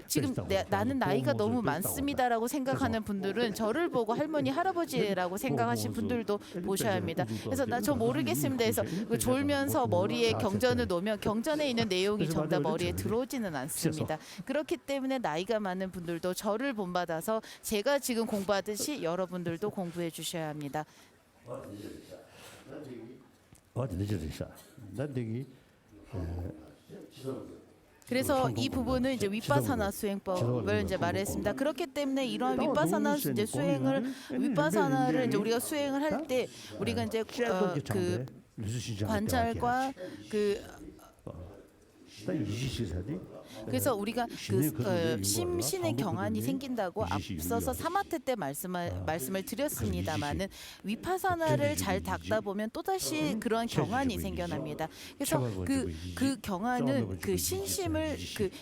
지금 나는 나이가 너무 많습니다라고 생각하는 분들은 저를 보고 할머니 할아버지라고 생각하신 분들도 보셔야 합니다. 그래서 저 모르겠습니다. 그래서 졸면서 머리에 경전을 놓으면 경전에 있는 내용이 전부 다 머리에 들어오지는 않습니다. 그렇기 때문에 나이가 많은 분들도 저를 본받아서 제가 지금 공부하듯이 여러분들도 공부해 주셔야 합니다. 그래서 이 부분은 이제 위파사나 수행법을 이제 말했습니다. 그렇기 때문에 이러한 위파사나를 이제 우리가 수행을 할 때 우리가 이제 그 관찰과 그래서 우리가 심신의 경안이 생긴다고 앞서서 사마트 때 말씀을 드렸습니다만은 위파사나를 잘 닦다 보면 또다시 그런 경안이 생겨납니다. 그래서 그 경안은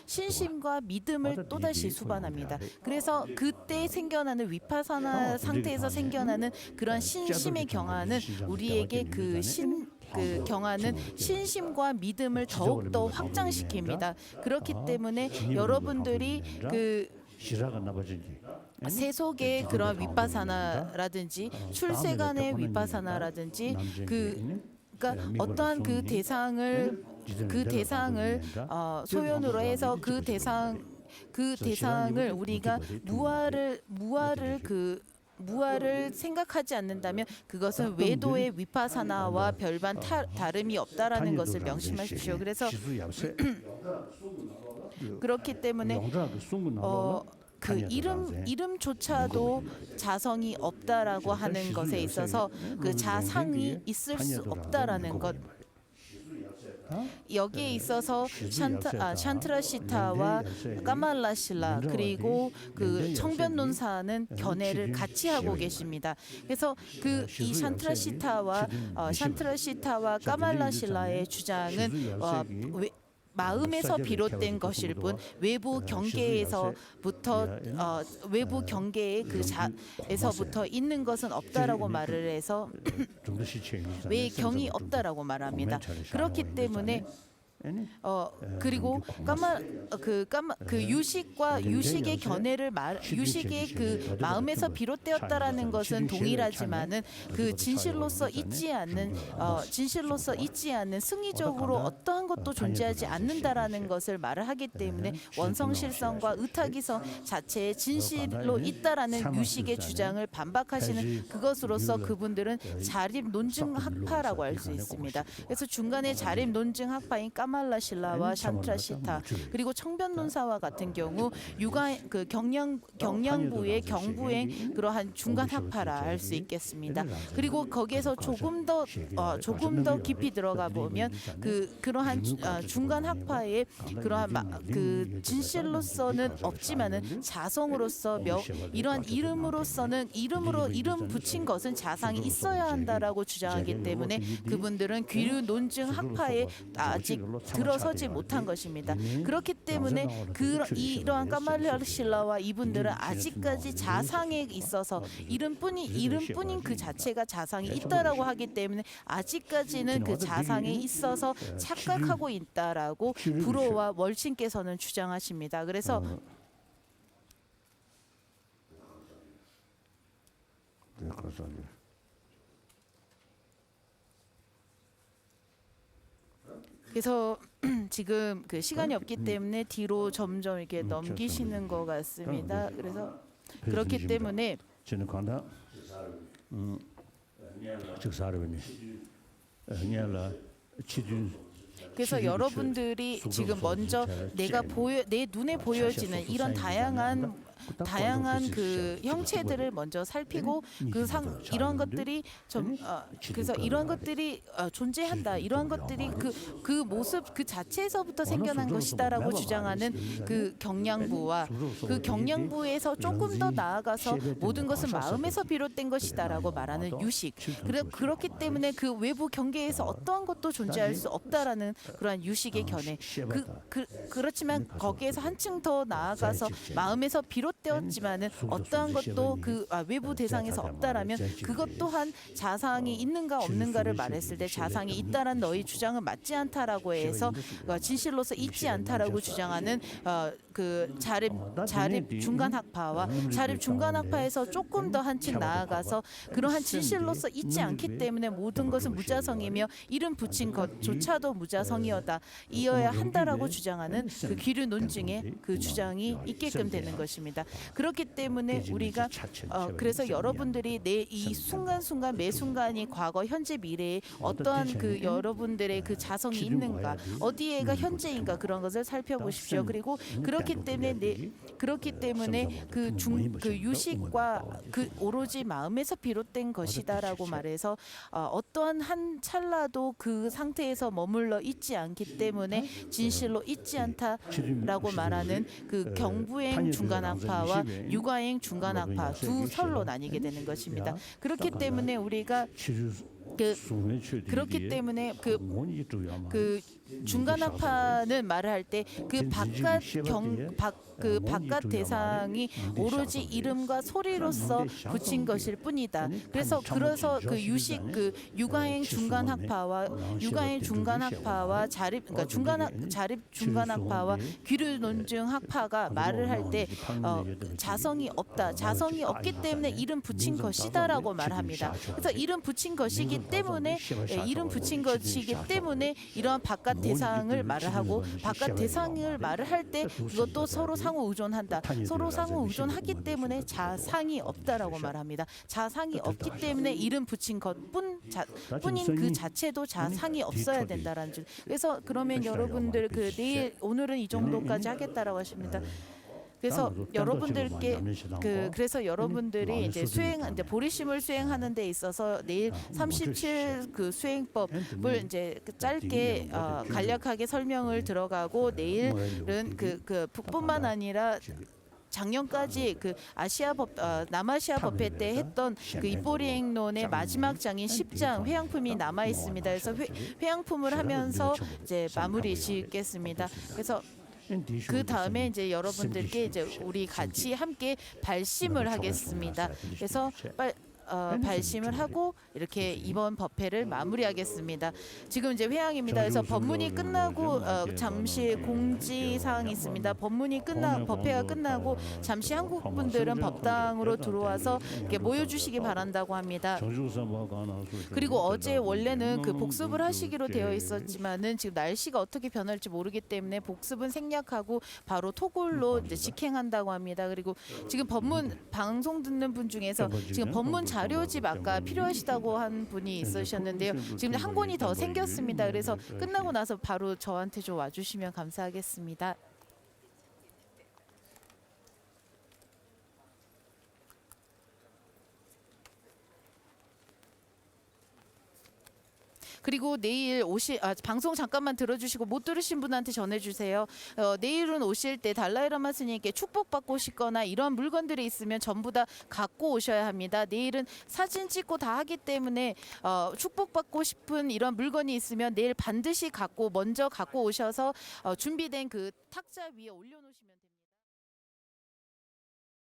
신심과 믿음을 또다시 수반합니다. 그래서 그때 생겨나는 위파사나 상태에서 생겨나는 그런 신심의 경안은 우리에게 그 경안은 신심과 믿음을 더욱더 확장시킵니다. 그렇기 때문에 여러분들이 세속의 그런 위파사나라든지 출세간의 위파사나라든지 그러니까 어떠한 그 대상을 소연으로 해서 그 대상을 우리가 무아를 생각하지 않는다면 그것은 외도의 위파사나와 별반 다름이 없다라는 것을 명심하십시오. 그래서 그렇기 때문에 그 이름조차도 자성이 없다라고 하는 것에 있어서 그 자상이 있을 수 없다라는 것. 여기에 있어서 샨트라시타와 까말라실라 그리고 그 청변론사는 견해를 같이 하고 계십니다. 그래서 이 샨트라시타와 까말라실라의 주장은 마음에서 비롯된 것일 뿐 외부 경계에서부터 에서부터 있는 것은 없다라고 말을 해서 왜 경이 없다라고 말합니다. 그렇기 때문에 그리고 유식의 견해를 유식의 그 마음에서 비롯되었다라는 것은 동일하지만은 그 진실로서 있지 않는 승리적으로 어떠한 것도 존재하지 않는다라는 것을 말을 하기 때문에 원성실성과 의탁이성 자체의 진실로 있다라는 유식의 주장을 반박하시는 그것으로서 그분들은 자립 논증 학파라고 할 수 있습니다. 그래서 중간에 자립 논증 학파인 까마 카말라 신라와 샨트라 시타 그리고 청변논사와 같은 경우 경량부의 경부행 그러한 중간 학파라 할 수 있겠습니다. 그리고 거기에서 조금 더 깊이 들어가 보면 그러한 중간 학파의 그러한 그 진실로서는 없지만은 자성으로서 이러한 이름으로서는 이름 붙인 것은 자상이 있어야 한다라고 주장하기 때문에 그분들은 귀류 논증 학파에 아직 들어서지 못한 것입니다. 그렇기 때문에 이러한 까말라 신라와 이분들은 아직까지 자상에 있어서 이름뿐인 그 자체가 자상이 있다라고 하기 때문에 아직까지는 그 자상에 있어서 착각하고 있다라고 불호와 월신께서는 주장하십니다. 그래서 지금 그 시간이 없기 때문에 뒤로 점점 이렇게 넘기시는 것 같습니다. 그래서 그렇기 때문에 저는 간다. 그래서 여러분들이 지금 먼저 내 눈에 보여지는 이런 다양한 그 형체들을 먼저 살피고 이런 것들이 그래서 이런 것들이 존재한다. 이러한 것들이 그 모습 그 자체에서부터 생겨난 것이다라고 주장하는 그 경량부와 그 경량부에서 조금 더 나아가서 모든 것은 마음에서 비롯된 것이다라고 말하는 유식. 그렇기 때문에 그 외부 경계에서 어떠한 것도 존재할 수 없다라는 그러한 유식의 견해. 그렇지만 거기에서 한층 더 나아가서 마음에서 비롯되었지만은 어떠한 것도 외부 대상에서 없다라면 그것 또한 자상이 있는가 없는가를 말했을 때 자상이 있다란 너희 주장은 맞지 않다라고 해서 진실로서 있지 않다라고 주장하는 그 자립 중간학파와 자립 중간학파에서 조금 더 한층 나아가서 그러한 진실로서 있지 않기 때문에 모든 것은 무자성이며 이름 붙인 것조차도 무자성이어야 한다라고 주장하는 그 기류 논증의 그 주장이 있게끔 되는 것입니다. 그렇기 때문에 우리가 그래서 여러분들이 이 순간순간 매 순간이 과거, 현재, 미래에 어떠한 그 여러분들의 그 자성이 있는가, 어디에가 현재인가 그런 것을 살펴보십시오. 그리고 그렇기 때문에 그 유식과 그 오로지 마음에서 비롯된 것이다라고 말해서 어떠한 한 찰나도 그 상태에서 머물러 있지 않기 때문에 진실로 있지 않다라고 말하는 그 경부행 중간학파와 유가행 중간학파 두 설로 나뉘게 되는 것입니다. 그렇기 때문에 우리가 그렇기 때문에 그 중간학파는 말을 할 때 그 바깥 대상이 오로지 이름과 소리로서 붙인 것일 뿐이다. 그래서 그 유가행 중간학파와 자립 중간학파와 귀류 논증 학파가 말을 할 때 자성이 없다. 자성이 없기 때문에 이름 붙인 것이다라고 말합니다. 그래서 이름 붙인 것이기 때문에 이러한 바깥 대상을 말을 하고 바깥 대상을 말을 할 때 그것도 서로 상호 의존한다. 서로 상호 의존하기 때문에 자상이 없다라고 말합니다. 자상이 없기 때문에 이름 붙인 것뿐인 그 자체도 자상이 없어야 된다라는 줄. 그래서 그러면 여러분들 오늘은 이 정도까지 하겠다라고 하십니다. 그래서 여러분들이 이제 보리심을 수행하는 데 있어서 내일 37 그 수행법을 이제 짧게 간략하게 설명을 들어가고 내일은 뿐만 아니라 작년까지 그 남아시아 법회 때 했던 그 입보리행론의 마지막 장인 10장 회양품이 남아 있습니다. 그래서 회양품을 하면서 이제 마무리 짓겠습니다. 그래서 그 다음에 이제 여러분들께 이제 우리 같이 함께 발심을 하겠습니다. 그래서 발심을 하고 이렇게 이번 법회를 마무리하겠습니다. 지금 이제 회양입니다. 그래서 법문이 끝나고 잠시 공지사항이 있습니다. 법회가 끝나고 잠시 한국 분들은 법당으로 들어와서 이렇게 모여주시기 바란다고 합니다. 그리고 어제 원래는 그 복습을 하시기로 되어 있었지만은 지금 날씨가 어떻게 변할지 모르기 때문에 복습은 생략하고 바로 토굴로 이제 직행한다고 합니다. 그리고 지금 법문 방송 듣는 분 중에서 지금 법문 자료집 아까 필요하시다고 한 분이 있으셨는데요. 지금 한 권이 더 생겼습니다. 그래서 끝나고 나서 바로 저한테 좀 와주시면 감사하겠습니다. 그리고 내일 방송 잠깐만 들어주시고 못 들으신 분한테 전해주세요. 내일은 오실 때 달라이라마 스님께 축복받고 싶거나 이런 물건들이 있으면 전부 다 갖고 오셔야 합니다. 내일은 사진 찍고 다 하기 때문에 축복받고 싶은 이런 물건이 있으면 내일 반드시 먼저 갖고 오셔서 준비된 그 탁자 위에 올려놓으시면 됩니다.